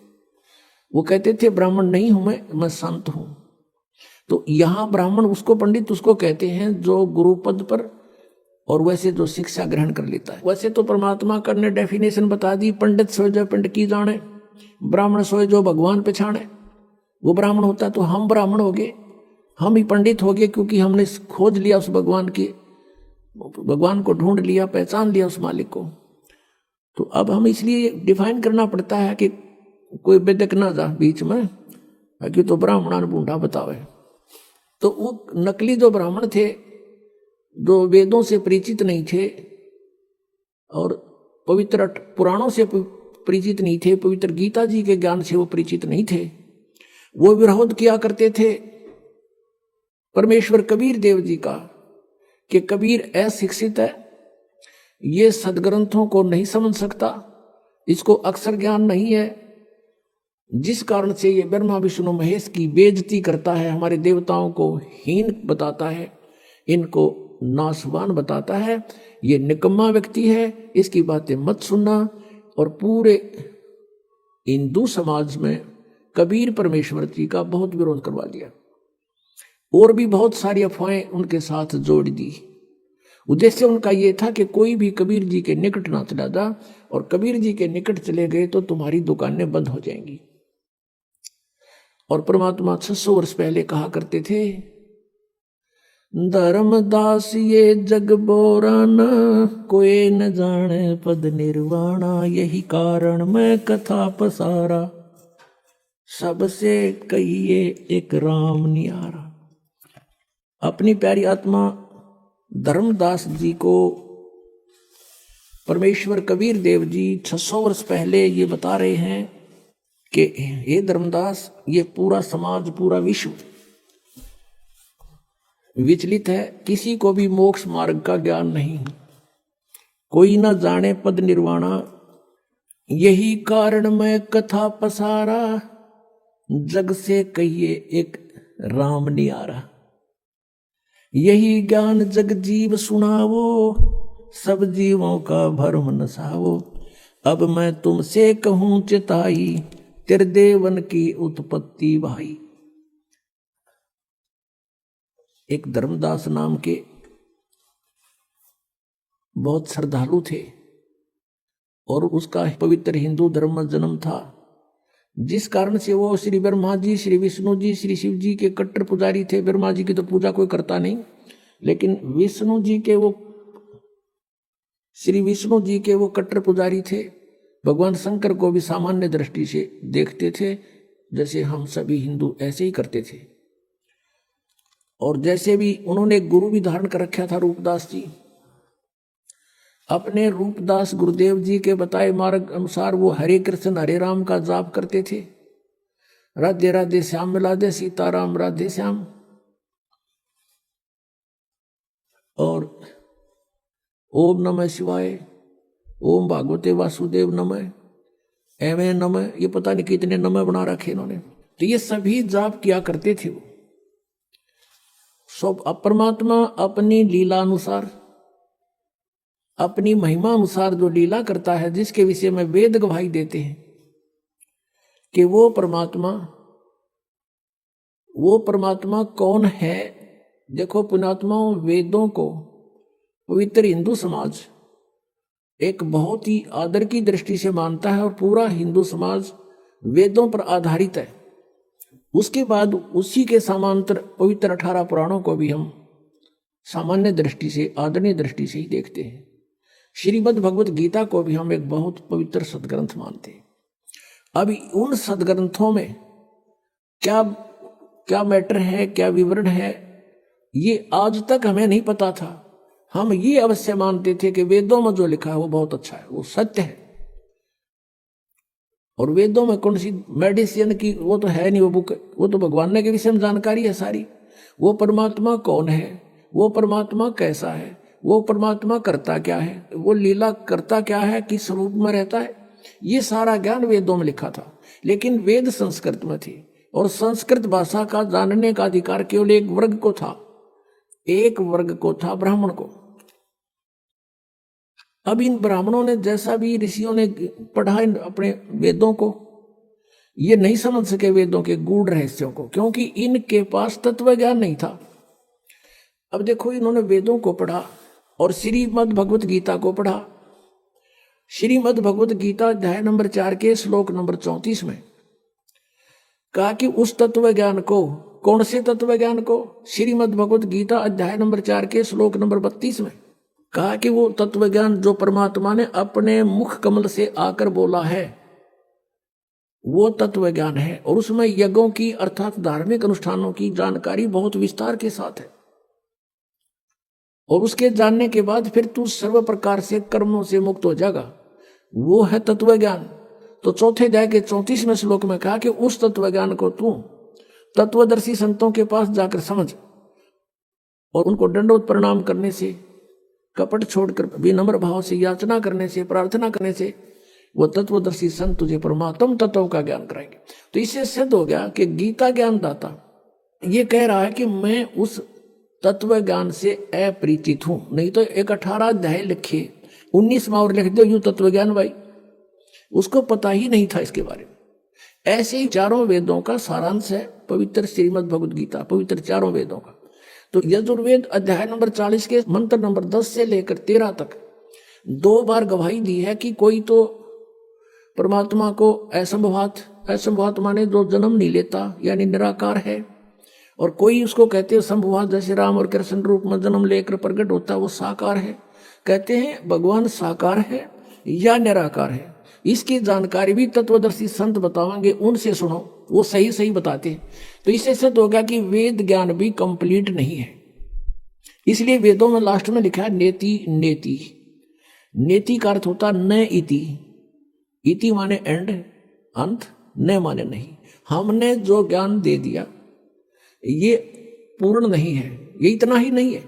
वो कहते थे ब्राह्मण नहीं हूं मैं संत हूं। तो यहां ब्राह्मण उसको, पंडित उसको कहते हैं जो गुरु पद पर और वैसे जो शिक्षा ग्रहण कर लेता है। वैसे तो परमात्मा का ने डेफिनेशन बता दी, पंडित सोए जो पिंड की जाने, ब्राह्मण सोए जो भगवान पहचाने। वो ब्राह्मण होता तो हम ब्राह्मण हो गए, हम ही पंडित हो गए, क्योंकि हमने खोज लिया उस भगवान को ढूंढ लिया, पहचान लिया उस मालिक को। तो अब हम इसलिए डिफाइन करना पड़ता है कि कोई बेदक ना जा बीच में, कि तो ब्राह्मण बूढ़ा बतावे। तो वो नकली जो ब्राह्मण थे, जो वेदों से परिचित नहीं थे और पवित्र पुराणों से परिचित नहीं थे, पवित्र गीता जी के ज्ञान से वो परिचित नहीं थे, वो विरोध किया करते थे परमेश्वर कबीर देव जी का, कि कबीर अशिक्षित है, ये सदग्रंथों को नहीं समझ सकता, इसको अक्षर ज्ञान नहीं है, जिस कारण से ये ब्रह्मा विष्णु महेश की बेइज्जती करता है, हमारे देवताओं को हीन बताता है, इनको नासवान बताता है, ये निकम्मा व्यक्ति है, इसकी बातें मत सुनना। और पूरे हिंदू समाज में कबीर परमेश्वर जी का बहुत विरोध करवा दिया, और भी बहुत सारी अफवाहें उनके साथ जोड़ दी। उद्देश्य उनका ये था कि कोई भी कबीर जी के निकट ना चला जा, और कबीर जी के निकट चले गए तो तुम्हारी दुकानें बंद हो जाएंगी। और परमात्मा 600 वर्ष पहले कहा करते थे, धर्मदास ये जग बोराना, कोई न जाने पद निर्वाणा, यही कारण मैं कथा पसारा, सबसे कहिए एक राम नियारा। अपनी प्यारी आत्मा धर्मदास जी को परमेश्वर कबीर देव जी 600 वर्ष पहले ये बता रहे हैं कि हे धर्मदास, ये पूरा समाज, पूरा विश्व विचलित है, किसी को भी मोक्ष मार्ग का ज्ञान नहीं, कोई ना जाने पद निर्वाणा, यही कारण मैं कथा पसारा, जग से कहिए एक राम नियारा। यही ज्ञान जग जीव सुनावो, सब जीवों का भरम नसावो, अब मैं तुमसे कहूं चिताई, त्रिदेवन की उत्पत्ति भाई। एक धर्मदास नाम के बहुत श्रद्धालु थे, और उसका पवित्र हिंदू धर्म में जन्म था। जिस कारण से वो श्री ब्रह्मा जी, श्री विष्णु जी, श्री शिव जी के कट्टर पुजारी थे। ब्रह्मा जी की तो पूजा कोई करता नहीं, लेकिन विष्णु जी के वो, श्री विष्णु जी के वो कट्टर पुजारी थे। भगवान शंकर को भी सामान्य दृष्टि से देखते थे, जैसे हम सभी हिंदू ऐसे ही करते थे। और जैसे भी उन्होंने गुरु भी धारण कर रखा था, रूपदास जी। अपने रूपदास गुरुदेव जी के बताए मार्ग अनुसार वो हरे कृष्ण हरे राम का जाप करते थे। राधे राधे श्याम मिला दे सीताराम राधे श्याम। और ओम नमः शिवाय, ओम भागवते वासुदेव नमः, एवं नमः, ये पता नहीं कितने नमः बना रखे इन्होंने। तो ये सभी जाप किया करते थे वो सब। परमात्मा अपनी लीला अनुसार, अपनी महिमा अनुसार जो लीला करता है, जिसके विषय में वेद गवाही देते हैं कि वो परमात्मा कौन है। देखो पुण्यात्माओं, वेदों को पवित्र हिंदू समाज एक बहुत ही आदर की दृष्टि से मानता है और पूरा हिंदू समाज वेदों पर आधारित है। उसके बाद उसी के समांतर पवित्र 18 पुराणों को भी हम सामान्य दृष्टि से, आदरणीय दृष्टि से ही देखते हैं। श्रीमद् भगवत गीता को भी हम एक बहुत पवित्र सदग्रंथ मानते हैं। अब उन सदग्रंथों में क्या क्या मैटर है, क्या विवरण है, ये आज तक हमें नहीं पता था। हम ये अवश्य मानते थे कि वेदों में जो लिखा है वो बहुत अच्छा है, वो सत्य है। और वेदों में कौन सी मेडिसिन की वो तो है नहीं, वो बुक, वो तो भगवान ने के विषय में जानकारी है सारी। वो परमात्मा कौन है, वो परमात्मा कैसा है, वो परमात्मा करता क्या है, वो लीला करता क्या है, किस रूप में रहता है, ये सारा ज्ञान वेदों में लिखा था। लेकिन वेद संस्कृत में थी और संस्कृत भाषा का जानने का अधिकार केवल एक वर्ग को था, एक वर्ग को था, ब्राह्मण को। अब इन ब्राह्मणों ने, जैसा भी ऋषियों ने पढ़ा अपने वेदों को, ये नहीं समझ सके वेदों के गूढ़ रहस्यों को, क्योंकि इनके पास तत्व ज्ञान नहीं था। अब देखो, इन्होंने वेदों को पढ़ा और श्रीमद् भगवत गीता को पढ़ा। श्रीमद् भगवत गीता अध्याय नंबर 4 के श्लोक नंबर 34 में कहा कि उस तत्व ज्ञान को, कौन से तत्व ज्ञान को, श्रीमद् भगवत गीता अध्याय नंबर 4 के श्लोक नंबर 32 में कहा कि वो तत्व ज्ञान जो परमात्मा ने अपने मुख कमल से आकर बोला है, वो तत्व ज्ञान है। और उसमें यज्ञों की अर्थात धार्मिक अनुष्ठानों की जानकारी बहुत विस्तार के साथ है। और उसके जानने के बाद फिर तू सर्व प्रकार से कर्मों से मुक्त हो जाएगा, वो है तत्व ज्ञान। तो चौथे अध्याय के 34वें श्लोक में कहा कि उस तत्व ज्ञान को तू तत्वदर्शी संतों के पास जाकर समझ और उनको दंडवत प्रणाम करने से, कपट छोड़कर विनम्र भाव से याचना करने से, प्रार्थना करने से वो तत्वदर्शी संत तुझे परमात्म तत्व का ज्ञान कराएंगे। तो इससे सिद्ध हो गया कि गीता ज्ञान दाता ये कह रहा है कि मैं उस तत्व ज्ञान से अपरिचित हूं। नहीं तो एक 18 अध्याय लिखे, 19 में और लिख दो यूं तत्व ज्ञान, भाई उसको पता ही नहीं था इसके बारे में। ऐसे ही चारों वेदों का सारांश है पवित्र श्रीमद् भगवद गीता, पवित्र चारों वेदों का। तो यजुर्वेद अध्याय नंबर 40 के मंत्र नंबर 10 से लेकर 13 तक 2 बार गवाही दी है कि कोई तो परमात्मा को असंभवात माने जो जन्म नहीं लेता, यानी निराकार है, और कोई उसको कहते हैं संभवात, जैसे राम और कृष्ण रूप में जन्म लेकर प्रकट होता है, वो साकार है। कहते हैं भगवान साकार है या निराकार है, इसकी जानकारी भी तत्वदर्शी संत बताएंगे, उनसे सुनो, वो सही सही बताते हैं। तो इससे सिद्ध होगा कि वेद ज्ञान भी कंप्लीट नहीं है। इसलिए वेदों में लास्ट में लिखा है नेति नेति। नेति का अर्थ होता न इति, इति माने एंड, अंत, न माने नहीं। हमने जो ज्ञान दे दिया ये पूर्ण नहीं है, ये इतना ही नहीं है।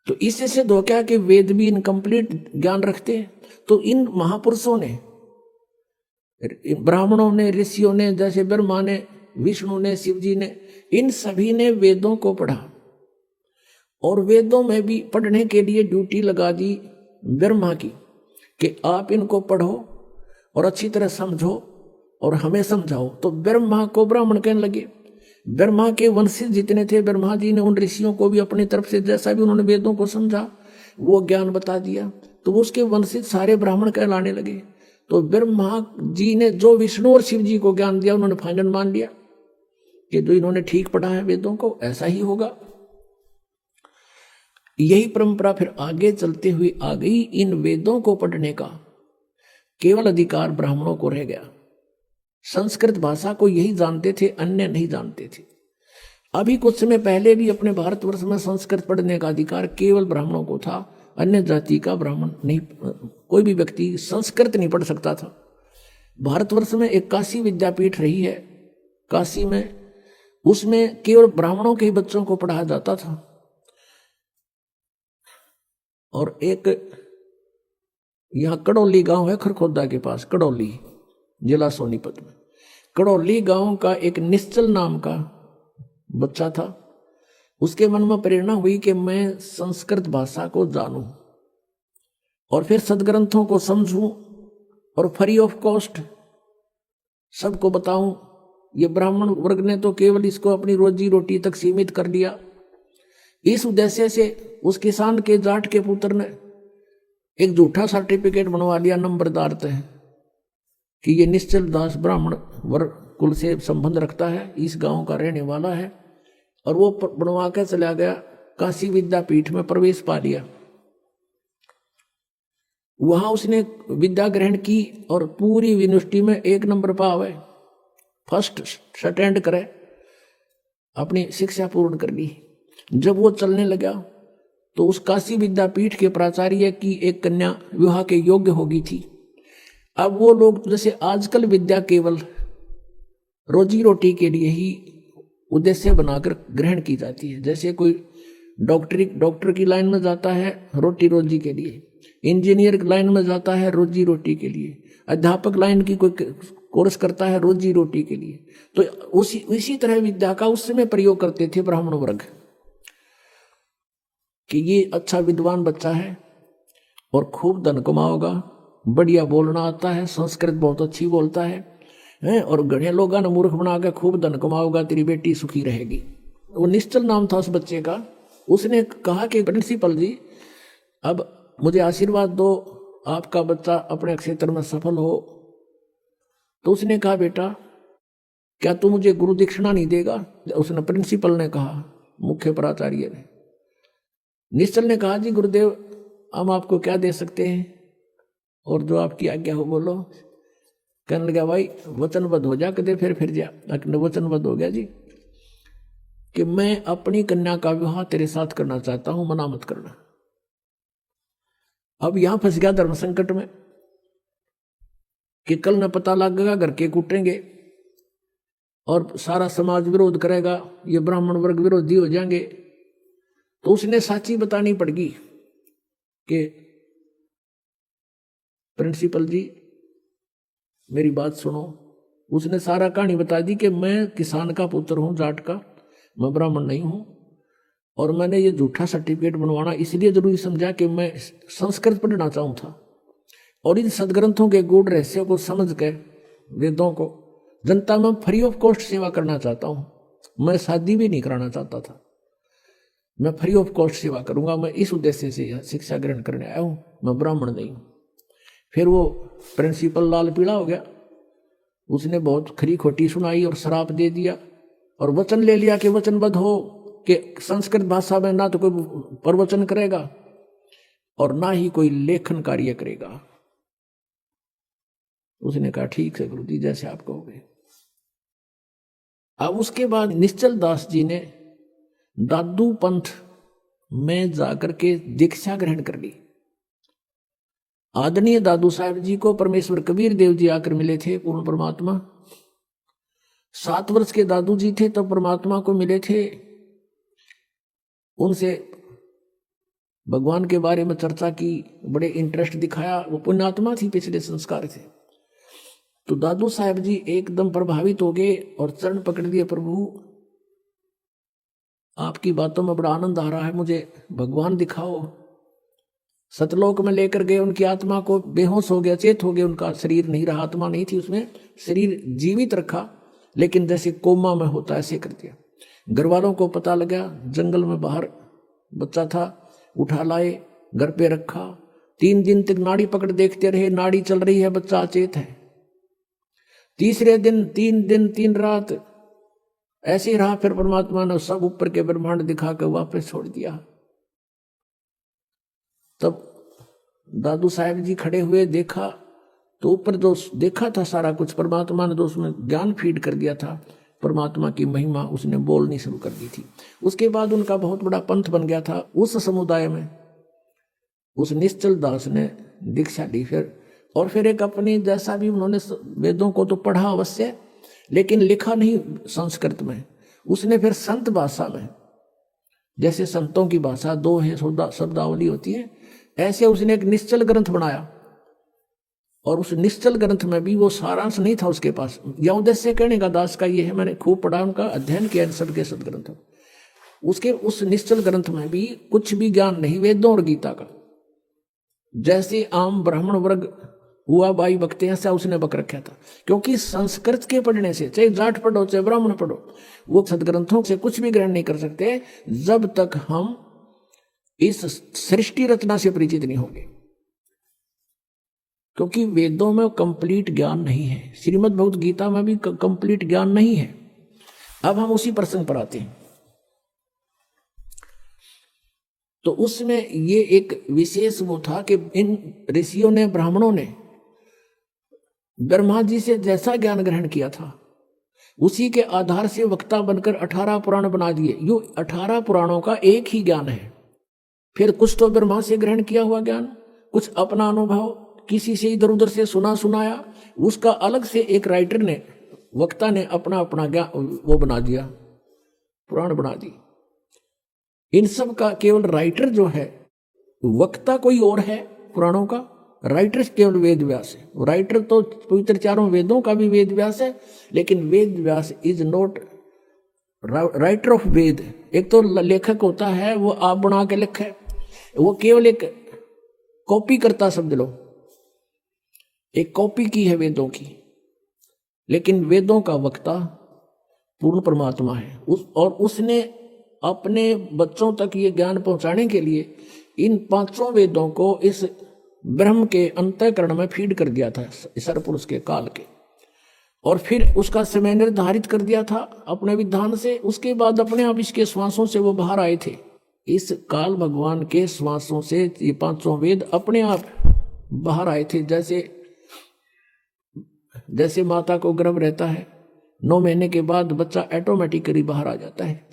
तो इससे सिद्ध हो गया कि वेद भी इनकम्प्लीट ज्ञान रखते हैं। तो इन महापुरुषों ने, ब्राह्मणों ने, ऋषियों ने, जैसे ब्रह्मा ने, विष्णु ने, शिव जी ने, इन सभी ने वेदों को पढ़ा और वेदों में भी पढ़ने के लिए ड्यूटी लगा दी ब्रह्मा की कि आप इनको पढ़ो और अच्छी तरह समझो और हमें समझाओ। तो ब्रह्मा को ब्राह्मण कहने लगे। ब्रह्मा के वंशज जितने थे, ब्रह्मा जी ने उन ऋषियों को भी अपनी तरफ से जैसा भी उन्होंने वेदों को समझा वो ज्ञान बता दिया, तो उसके वंशज सारे ब्राह्मण कहलाने लगे। तो ब्रह्मा जी ने जो विष्णु और शिव जी को ज्ञान दिया उन्होंने फाइनल मान लिया कि जो इन्होंने ठीक पढ़ा है वेदों को ऐसा ही होगा। यही परंपरा फिर आगे चलते हुए आ गई। इन वेदों को पढ़ने का केवल अधिकार ब्राह्मणों को रह गया। संस्कृत भाषा को यही जानते थे, अन्य नहीं जानते थे। अभी कुछ समय पहले भी अपने भारतवर्ष में संस्कृत पढ़ने का अधिकार केवल ब्राह्मणों को था, अन्य जाति का ब्राह्मण नहीं, कोई भी व्यक्ति संस्कृत नहीं पढ़ सकता था। भारतवर्ष में एक काशी विद्यापीठ रही है, काशी में, उसमें केवल ब्राह्मणों के ही बच्चों को पढ़ाया जाता था। और एक यहाँ कड़ौली गांव है खरखोदा के पास, कड़ौली जिला सोनीपत में, कड़ौली गांव का एक निश्चल नाम का बच्चा था। उसके मन में प्रेरणा हुई कि मैं संस्कृत भाषा को जानूं और फिर सदग्रंथों को समझूं और फ्री ऑफ कॉस्ट सबको बताऊं। ये ब्राह्मण वर्ग ने तो केवल इसको अपनी रोजी रोटी तक सीमित कर लिया। इस उद्देश्य से उस किसान के जाट के पुत्र ने एक झूठा सर्टिफिकेट बनवा लिया नंबरदार तय कि ये निश्चल दास ब्राह्मण वर्ग कुल से संबंध रखता है, इस गांव का रहने वाला है, और वो बनवा के चला गया, काशी विद्यापीठ में प्रवेश पा लिया। वहां उसने विद्या ग्रहण की और पूरी यूनिवर्सिटी में 1 नंबर पावे, फर्स्ट अटेंड करे, अपनी शिक्षा पूर्ण कर ली। जब वो चलने लगा तो उस काशी विद्यापीठ के प्राचार्य की एक कन्या विवाह के योग्य हो गई थी। अब वो लोग, जैसे आजकल विद्या केवल रोजी रोटी के लिए ही उद्देश्य बनाकर ग्रहण की जाती है, जैसे कोई डॉक्टर की लाइन में जाता है रोटी रोजी के लिए, इंजीनियर लाइन में जाता है रोजी रोटी के लिए, अध्यापक लाइन की कोई कोर्स करता है रोजी रोटी के लिए। तो उसी तरह विद्या का उस समय प्रयोग करते थे ब्राह्मण वर्ग कि ये अच्छा विद्वान बच्चा है और खूब धन कमाओगा, बढ़िया बोलना आता है, संस्कृत बहुत अच्छी बोलता है और गणे लोगों ने मूर्ख बना के खूब धन कमाओगा, तेरी बेटी सुखी रहेगी। वो निश्चल नाम था उस बच्चे का। उसने कहा कि प्रिंसिपल जी, अब मुझे आशीर्वाद दो, आपका बच्चा अपने क्षेत्र में सफल हो। तो उसने कहा, बेटा क्या तू मुझे गुरु दीक्षिणा नहीं देगा? उसने, प्रिंसिपल ने कहा, मुख्य प्राचार्य ने। निश्चल ने कहा, जी गुरुदेव, हम आपको क्या दे सकते हैं और जो आपकी आज्ञा हो बोलो। कहने लगा, भाई वचनबद्ध हो जा, कदे फिर जा। वचनबद्ध हो गया जी कि मैं अपनी कन्या का विवाह तेरे साथ करना चाहता हूं, मना मत करना। अब यहां फंस गया धर्म संकट में कि कल न पता लगेगा, घर के कूटेंगे और सारा समाज विरोध करेगा, ये ब्राह्मण वर्ग विरोधी हो जाएंगे। तो उसने साची बतानी पड़गी कि प्रिंसिपल जी मेरी बात सुनो। उसने सारा कहानी बता दी कि मैं किसान का पुत्र हूं, जाट का, मैं ब्राह्मण नहीं हूं, और मैंने ये झूठा सर्टिफिकेट बनवाना इसलिए जरूरी समझा कि मैं संस्कृत पढ़ना चाहूं था और इन सदग्रंथों के गूढ़ रहस्यों को समझ के वेदों को जनता में फ्री ऑफ कॉस्ट सेवा करना चाहता हूं। मैं शादी भी नहीं कराना चाहता था, मैं फ्री ऑफ कॉस्ट सेवा करूंगा, मैं इस उद्देश्य से शिक्षा ग्रहण करने आया हूं, मैं ब्राह्मण नहीं हूं। फिर वो प्रिंसिपल लाल पीला हो गया, उसने बहुत खरी खोटी सुनाई और श्राप दे दिया और वचन ले लिया कि वचनबद्ध हो कि संस्कृत भाषा में ना तो कोई प्रवचन करेगा और ना ही कोई लेखन कार्य करेगा। उसने कहा, ठीक है गुरुजी, जैसे आप कहोगे। अब उसके बाद निश्चल दास जी ने दादू पंथ में जाकर के दीक्षा ग्रहण कर ली। आदरणीय दादू साहब जी को परमेश्वर कबीर देव जी आकर मिले थे, पूर्ण परमात्मा। 7 वर्ष के दादू जी थे तब परमात्मा को मिले थे। उनसे भगवान के बारे में चर्चा की, बड़े इंटरेस्ट दिखाया। वो पुण्यात्मा थी, पिछले संस्कार थे। तो दादू साहब जी एकदम प्रभावित हो गए और चरण पकड़ दिए, प्रभु आपकी बातों में बड़ा आनंद आ रहा है, मुझे भगवान दिखाओ। सतलोक में लेकर गए, उनकी आत्मा को, बेहोश हो गया, चेत हो गया, उनका शरीर नहीं रहा, आत्मा नहीं थी उसमें, शरीर जीवित रखा लेकिन जैसे कोमा में होता ऐसे कर दिया। घर वालों को पता लगा, जंगल में बाहर बच्चा था, उठा लाए, घर पे रखा 3 दिन तक नाड़ी पकड़ देखते रहे, नाड़ी चल रही है, बच्चा अचेत है। तीसरे दिन 3 दिन 3 रात ऐसे ही रहा। फिर परमात्मा ने सब ऊपर के ब्रह्मांड दिखाकर वापस छोड़ दिया। तब दादू साहब जी खड़े हुए, देखा तो ऊपर जो देखा था सारा कुछ परमात्मा ने तो उसमें ज्ञान फीड कर दिया था। परमात्मा की महिमा उसने बोलनी शुरू कर दी थी। उसके बाद उनका बहुत बड़ा पंथ बन गया था उस समुदाय में। उस निश्चल दास ने दीक्षा ली फिर एक अपनी जैसा भी उन्होंने वेदों को तो पढ़ा अवश्य, लेकिन लिखा नहीं संस्कृत में। उसने फिर संत भाषा में, जैसे संतों की भाषा 2 है शब्दावली होती है, ऐसे उसने एक निश्चल ग्रंथ बनाया। और उस निश्चल ग्रंथ में भी वो सारांश नहीं था उसके पास। यह उद्देश्य कहने का दास का ये है, मैंने खूब पढ़ा, उनका अध्ययन किया सबके सदग्रंथ। उसके उस निश्चल ग्रंथ में भी कुछ भी ज्ञान नहीं वेदों और गीता का। जैसे आम ब्राह्मण वर्ग हुआ बाई बकते हैं, ऐसा उसने बक रखा था। क्योंकि संस्कृत के पढ़ने से, चाहे जाट पढ़ो चाहे ब्राह्मण पढ़ो, वो सदग्रंथों से कुछ भी ग्रहण नहीं कर सकते जब तक हम इस सृष्टि रचना से परिचित नहीं होंगे। क्योंकि वेदों में कंप्लीट ज्ञान नहीं है, श्रीमद् भगवत गीता में भी कंप्लीट ज्ञान नहीं है। अब हम उसी प्रसंग पर आते हैं। तो उसमें ये एक विशेष वो था कि इन ऋषियों ने, ब्राह्मणों ने ब्रह्मा जी से जैसा ज्ञान ग्रहण किया था उसी के आधार से वक्ता बनकर 18 पुराण बना दिए। यो 18 पुराणों का एक ही ज्ञान है। फिर कुछ तो ब्रह्मा से ग्रहण किया हुआ ज्ञान, कुछ अपना अनुभव, किसी से इधर उधर से सुनाया, उसका अलग से एक राइटर ने, वक्ता ने अपना ज्ञान वो बना दिया, पुराण बना दी। इन सब का केवल राइटर जो है, वक्ता कोई और है पुराणों का, राइटर केवल वेद व्यास है। राइटर तो पवित्र 4 वेदों का भी वेद व्यास है, लेकिन Ved Vyas is not writer of वेद। एक तो लेखक होता है, वो आप बना के लिखे, वो केवल एक कॉपी करता, समझ लो एक कॉपी की है वेदों की। लेकिन वेदों का वक्ता पूर्ण परमात्मा है। और उसने अपने बच्चों तक ये ज्ञान पहुंचाने के लिए इन 5 वेदों को इस ब्रह्म के अंतःकरण में फीड कर दिया था, सरपुरुष के काल के। और फिर उसका समय निर्धारित कर दिया था अपने विधान से। उसके बाद अपने आप इसके श्वासों से वो बाहर आए थे। इस काल भगवान के श्वासों से ये 5 वेद अपने आप बाहर आए थे। जैसे माता को गर्भ रहता है, 9 महीने के बाद बच्चा ऑटोमेटिकली बाहर आ जाता है,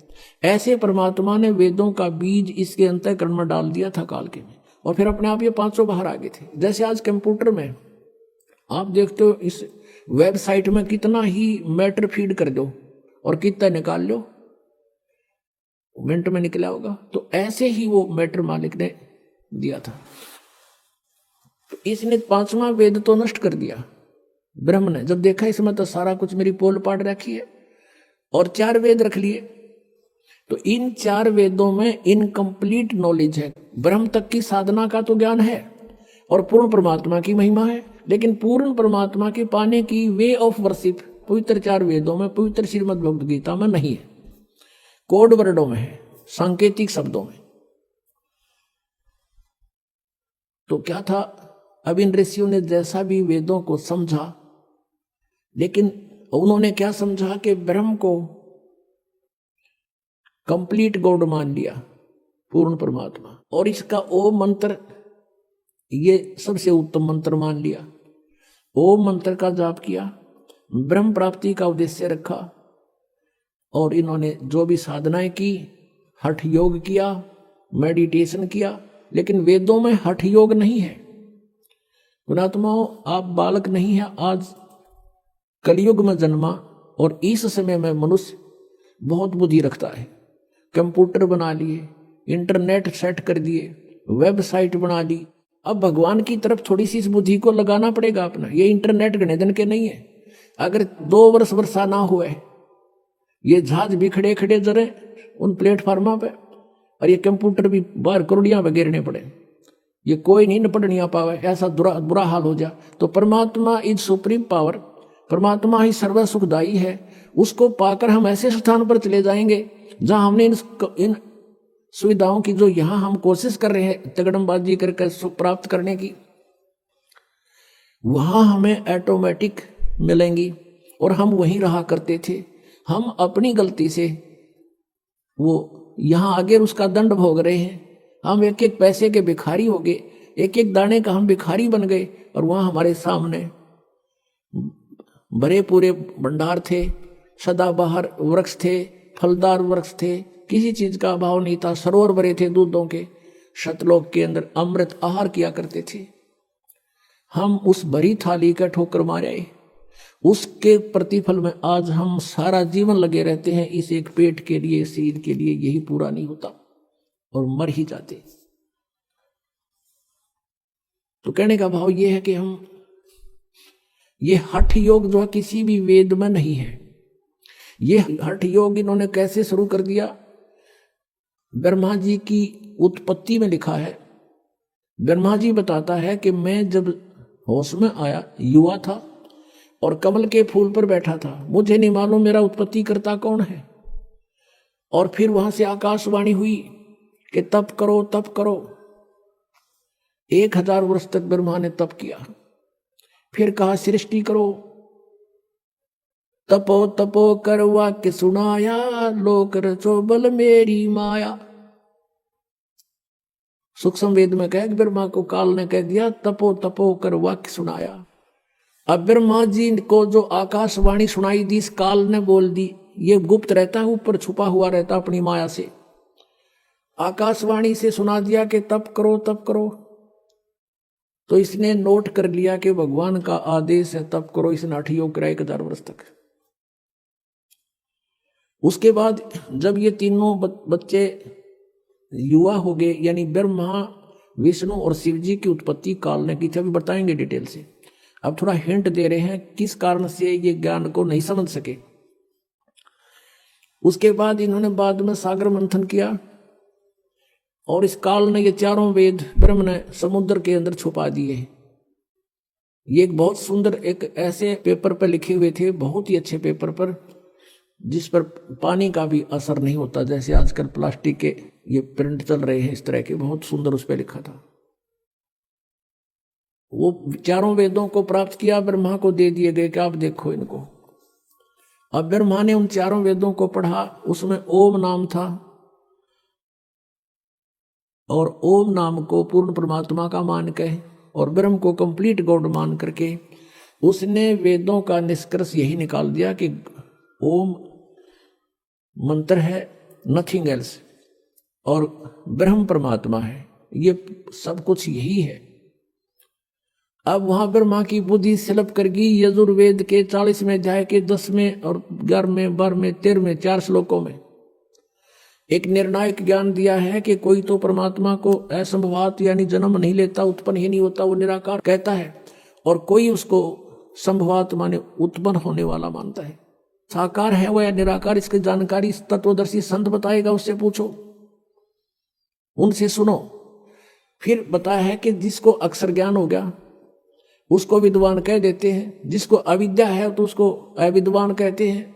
ऐसे परमात्मा ने वेदों का बीज इसके अंतःकरण में डाल दिया था काल के में। और फिर अपने आप ये 500 बाहर आ गए थे। जैसे आज कंप्यूटर में आप देखते हो, इस वेबसाइट में कितना ही मैटर फीड कर दो और कितना निकाल लो, मिनट में निकला होगा। तो ऐसे ही वो मैटर मालिक ने दिया था। तो इसने 5वां वेद तो नष्ट कर दिया ब्रह्म ने। जब देखा इसमें तो सारा कुछ मेरी पोल पाट रखी है, और 4 वेद रख लिए। तो इन 4 वेदों में इनकम्प्लीट नॉलेज है। ब्रह्म तक की साधना का तो ज्ञान है और पूर्ण परमात्मा की महिमा है, लेकिन पूर्ण परमात्मा के पाने की वे ऑफ वर्शिप पवित्र 4 वेदों में, पवित्र श्रीमद् भगवत गीता में नहीं है। कोड वर्डों में है, सांकेतिक शब्दों में। तो क्या था, अब इन ऋषियों ने जैसा भी वेदों को समझा, लेकिन उन्होंने क्या समझा कि ब्रह्म को कंप्लीट गॉड मान लिया, पूर्ण परमात्मा, और इसका ओम मंत्र ये सबसे उत्तम मंत्र मान लिया। ओम मंत्र का जाप किया, ब्रह्म प्राप्ति का उद्देश्य रखा, और इन्होंने जो भी साधनाएं की, हठ योग किया, मेडिटेशन किया। लेकिन वेदों में हठ योग नहीं है। पुणात्माओं, आप बालक नहीं है, आज कलयुग में जन्मा, और इस समय में मनुष्य बहुत बुद्धि रखता है। कंप्यूटर बना लिए, इंटरनेट सेट कर दिए, वेबसाइट बना ली। अब भगवान की तरफ थोड़ी सी इस बुद्धि को लगाना पड़ेगा अपना। ये इंटरनेट गणे दिन के नहीं है। अगर 2 वर्ष वर्षा ना हुए, ये जहाज भी खड़े खड़े जरे उन प्लेटफार्मा पे, और ये कंप्यूटर भी बाहर करोड़ियां बगेरने पड़े, ये कोई नहीं निपट नहीं पावे, ऐसा बुरा हाल हो जा। तो परमात्मा इज सुप्रीम पावर, परमात्मा ही सर्व सुखदायी है। उसको पाकर हम ऐसे स्थान पर चले जाएंगे जहां हमने इन सुविधाओं की जो यहां हम कोशिश कर रहे हैं तगड़मबाजी करके सुख प्राप्त करने की, वहां हमें ऑटोमेटिक मिलेंगी और हम वहीं रहा करते थे। हम अपनी गलती से वो यहां आगे उसका दंड भोग रहे हैं। हम एक एक पैसे के भिखारी हो गए, एक एक दाने का हम भिखारी बन गए, और वहां हमारे सामने भरे पूरे भंडार थे, सदाबहार वृक्ष थे, फलदार वृक्ष थे, किसी चीज का अभाव नहीं था, सरोवर भरे थे दूधों के, सतलोक के अंदर अमृत आहार किया करते थे। हम उस भरी थाली का ठोकर मारे आए, उसके प्रतिफल में आज हम सारा जीवन लगे रहते हैं इस एक पेट के लिए, शरीर के लिए, यही पूरा नहीं होता और मर ही जाते। तो कहने का भाव यह है कि हम ये हठ योग जो किसी भी वेद में नहीं है। ये हठ योग इन्होंने कैसे शुरू कर दिया? ब्रह्मा जी की उत्पत्ति में लिखा है। ब्रह्मा जी बताता है कि मैं जब होश में आया, युवा था और कमल के फूल पर बैठा था, मुझे नहीं मालूम मेरा उत्पत्ति करता कौन है। और फिर वहां से आकाशवाणी हुई कि तप करो, तप करो। 1000 वर्ष तक ब्रह्मा ने तप किया। फिर कहा सृष्टि करो, तपो तपो कर वाक्य सुनाया, लोक रचो बल मेरी माया। सूक्ष्म वेद में कह ब्रह्मा को काल ने कह दिया तपो तपो कर वाक्य सुनाया। अब ब्रह्मा जी को जो आकाशवाणी सुनाई दी, इस काल ने बोल दी। ये गुप्त रहता है, ऊपर छुपा हुआ रहता अपनी माया से। आकाशवाणी से सुना दिया कि तप करो, तप करो। तो इसने नोट कर लिया कि भगवान का आदेश है तप करो। इसने हठ योग कराया 1000 वर्ष तक। उसके बाद जब ये तीनों बच्चे युवा हो गए, यानी ब्रह्मा, विष्णु और शिव जी की उत्पत्ति काल ने की थी। अभी बताएंगे डिटेल से। अब थोड़ा हिंट दे रहे हैं किस कारण से ये ज्ञान को नहीं समझ सके। उसके बाद इन्होंने बाद में सागर मंथन किया और इस काल ने ये चारों वेद ब्रह्म ने समुद्र के अंदर छुपा दिए। ये एक बहुत सुंदर एक ऐसे पेपर पर लिखे हुए थे, बहुत ही अच्छे पेपर पर, जिस पर पानी का भी असर नहीं होता, जैसे आजकल प्लास्टिक के ये प्रिंट चल रहे हैं इस तरह के। बहुत सुंदर उस पर लिखा था। वो चारों वेदों को प्राप्त किया, ब्रह्मा को दे दिए गए कि आप देखो इनको। अब ब्रह्मा ने उन चारों वेदों को पढ़ा, उसमें ओम नाम था और ओम नाम को पूर्ण परमात्मा का मान के और ब्रह्म को कंप्लीट गॉड मान करके उसने वेदों का निष्कर्ष यही निकाल दिया कि ओम मंत्र है, नथिंग एल्स, और ब्रह्म परमात्मा है, ये सब कुछ यही है। अब वहां ब्रह्मा की बुद्धि स्लप कर गई। यजुर्वेद के 40वें अध्याय के 10वें और 11वें 12वें 13वें 4 श्लोकों में एक निर्णायक ज्ञान दिया है कि कोई तो परमात्मा को असंभवात यानी जन्म नहीं लेता, उत्पन्न ही नहीं होता, वो निराकार कहता है, और कोई उसको संभवात माने उत्पन्न होने वाला मानता है। साकार है वो या निराकार, इसकी जानकारी तत्वदर्शी संत बताएगा, उससे पूछो, उनसे सुनो। फिर बताया है कि जिसको अक्षर ज्ञान हो गया उसको विद्वान कह देते हैं, जिसको अविद्या है तो उसको अविद्वान कहते हैं,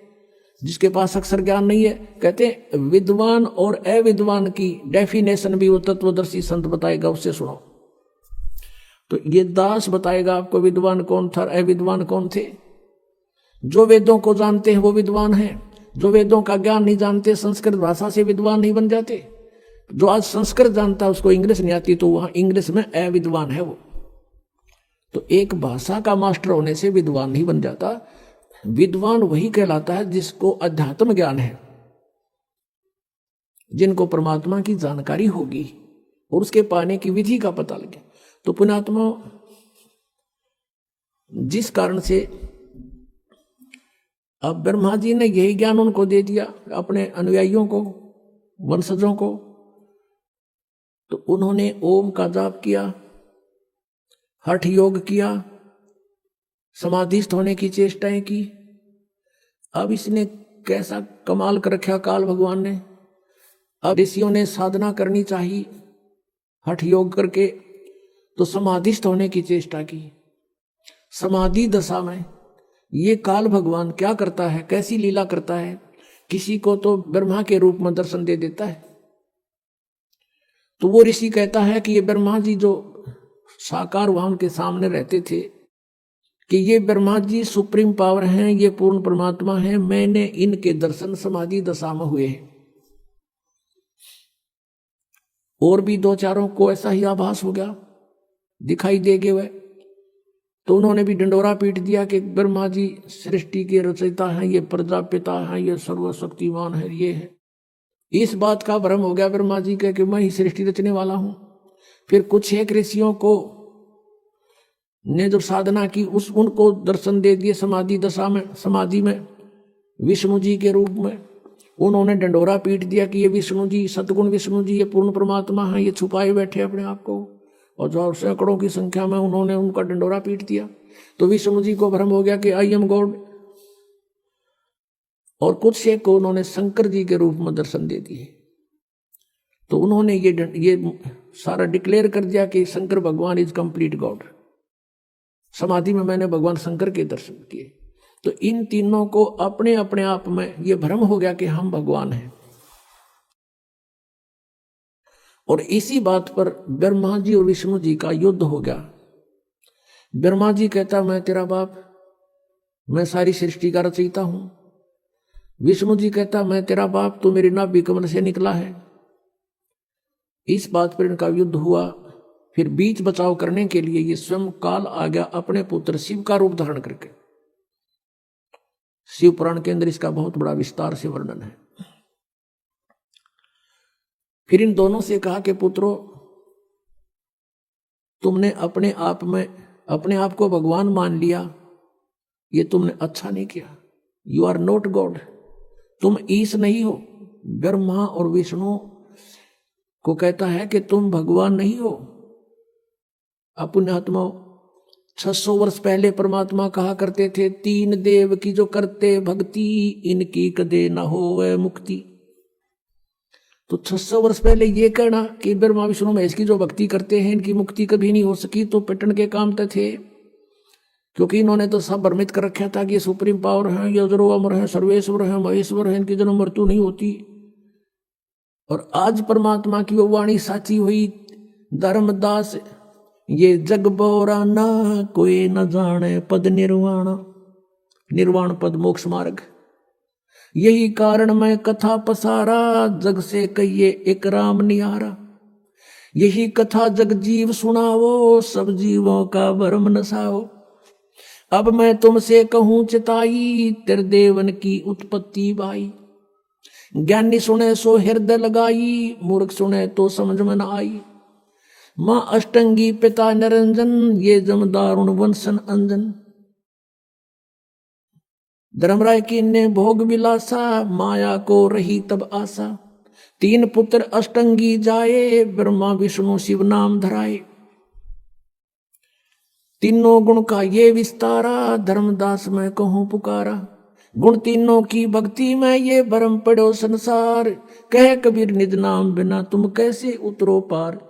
जिसके पास अक्षर ज्ञान नहीं है कहते हैं विद्वान। और अविद्वान की डेफिनेशन भी वो तत्वदर्शी संत बताएगा, उससे सुनो। तो ये दास बताएगा आपको विद्वान कौन था, अविद्वान कौन थे। जो वेदों को जानते हैं वो विद्वान हैं, जो वेदों का ज्ञान नहीं जानते, संस्कृत भाषा से विद्वान नहीं बन जाते। जो आज संस्कृत जानता है उसको इंग्लिश नहीं आती, तो वहां इंग्लिश में अविद्वान है वो। तो एक भाषा का मास्टर होने से विद्वान नहीं बन जाता। विद्वान वही कहलाता है जिसको अध्यात्म ज्ञान है, जिनको परमात्मा की जानकारी होगी और उसके पाने की विधि का पता लगे। तो पुण्यात्मा, जिस कारण से अब ब्रह्मा जी ने यही ज्ञान उनको दे दिया, अपने अनुयायियों को, वंशजों को, तो उन्होंने ओम का जाप किया, हठ योग किया, समाधिस्थ होने की चेष्टाएं की। अब इसने कैसा कमाल कर रखा काल भगवान ने। अब ऋषियों ने साधना करनी चाहिए हठ योग करके, तो समाधिस्थ होने की चेष्टा की। समाधि दशा में ये काल भगवान क्या करता है, कैसी लीला करता है। किसी को तो ब्रह्मा के रूप में दर्शन दे देता है, तो वो ऋषि कहता है कि ये ब्रह्मा जी जो साकार वाहन के सामने रहते थे कि ये ब्रह्मा जी सुप्रीम पावर हैं, ये पूर्ण परमात्मा हैं, मैंने इनके दर्शन समाधि दशा में हुए हैं। और भी दो चारों को ऐसा ही आभास हो गया, दिखाई देगे वह, तो उन्होंने भी डंडोरा पीट दिया कि ब्रह्मा जी सृष्टि के रचयिता हैं, ये प्रजापिता हैं, ये सर्वशक्तिमान है, ये है। इस बात का भ्रम हो गया ब्रह्मा जी के कि मैं ही सृष्टि रचने वाला हूं। फिर कुछ एक ऋषियों को ने जो साधना की उनको दर्शन दे दिए समाधि दशा में, समाधि में विष्णु जी के रूप में। उन्होंने डंडोरा पीट दिया कि ये विष्णु जी, सतगुण विष्णु जी, ये पूर्ण परमात्मा है, ये छुपाए बैठे अपने आप को, और जो सैकड़ों की संख्या में उन्होंने उनका डंडोरा पीट दिया। तो विष्णु जी को भ्रम हो गया कि आई एम गॉड, और कुछ एक को उन्होंने शंकर जी के रूप में दर्शन दे दिए। तो उन्होंने ये सारा डिक्लेयर कर दिया कि शंकर भगवान इज कंप्लीट गॉड। समाधि में मैंने भगवान शंकर के दर्शन किए। तो इन तीनों को अपने अपने आप में ये भ्रम हो गया कि हम भगवान हैं। और इसी बात पर ब्रह्मा जी और विष्णु जी का युद्ध हो गया। ब्रह्मा जी कहता मैं तेरा बाप, मैं सारी सृष्टि का रचयिता हूं। विष्णु जी कहता मैं तेरा बाप, तू मेरी नाभि कमल से निकला है। इस बात पर इनका युद्ध हुआ। फिर बीच बचाव करने के लिए ये स्वयं काल आ गया अपने पुत्र शिव का रूप धारण करके। शिव पुराण के अंदर इसका बहुत बड़ा विस्तार से वर्णन है। फिर इन दोनों से कहा कि पुत्रों, तुमने अपने आप को भगवान मान लिया, ये तुमने अच्छा नहीं किया। यू आर नॉट गॉड, तुम ईश नहीं हो। ब्रह्मा और विष्णु को कहता है कि तुम भगवान नहीं हो। अपने आत्मा 600 वर्ष पहले परमात्मा कहा करते थे, तीन देव की जो करते भक्ति, इनकी कदे न होवे मुक्ति। तो 600 वर्ष पहले ये कहना कि ब्रह्मा विष्णु महेश की जो भक्ति करते हैं इनकी मुक्ति कभी नहीं हो सकी, तो पिटन के काम तो थे। क्योंकि इन्होंने तो सब भ्रमित कर रखा था कि ये सुप्रीम पावर है, ये अजरो अमर है, सर्वेश्वर है, महेश्वर है, इनकी जन्म मृत्यु नहीं होती। और आज परमात्मा की वो वाणी साची हुई, धर्मदास ये जग बोरा ना कोई न जाने पद निर्वाण, निर्वाण पद मोक्ष मार्ग। यही कारण मैं कथा पसारा, जग से कहिए एक राम निहारा। यही कथा जग जीव सुनावो, सब जीवों का भरम नसाओ। अब मैं तुमसे कहूं चिताई, तेरे देवन की उत्पत्ति बाई। ज्ञानी सुने सो हृदय लगाई, मूर्ख सुने तो समझ में न आई। मां अष्टंगी पिता निरंजन, ये जमदारुण वंशन अंजन। धर्मराय की ने भोग विलासा, माया को रही तब आशा। तीन पुत्र अष्टंगी जाए, ब्रह्मा विष्णु शिव नाम धराए। तीनों गुण का ये विस्तारा, धर्मदास मैं कहूं पुकारा। गुण तीनों की भक्ति में ये भरम पड़ो संसार। कह कबीर निज नाम बिना तुम कैसे उतरो पार।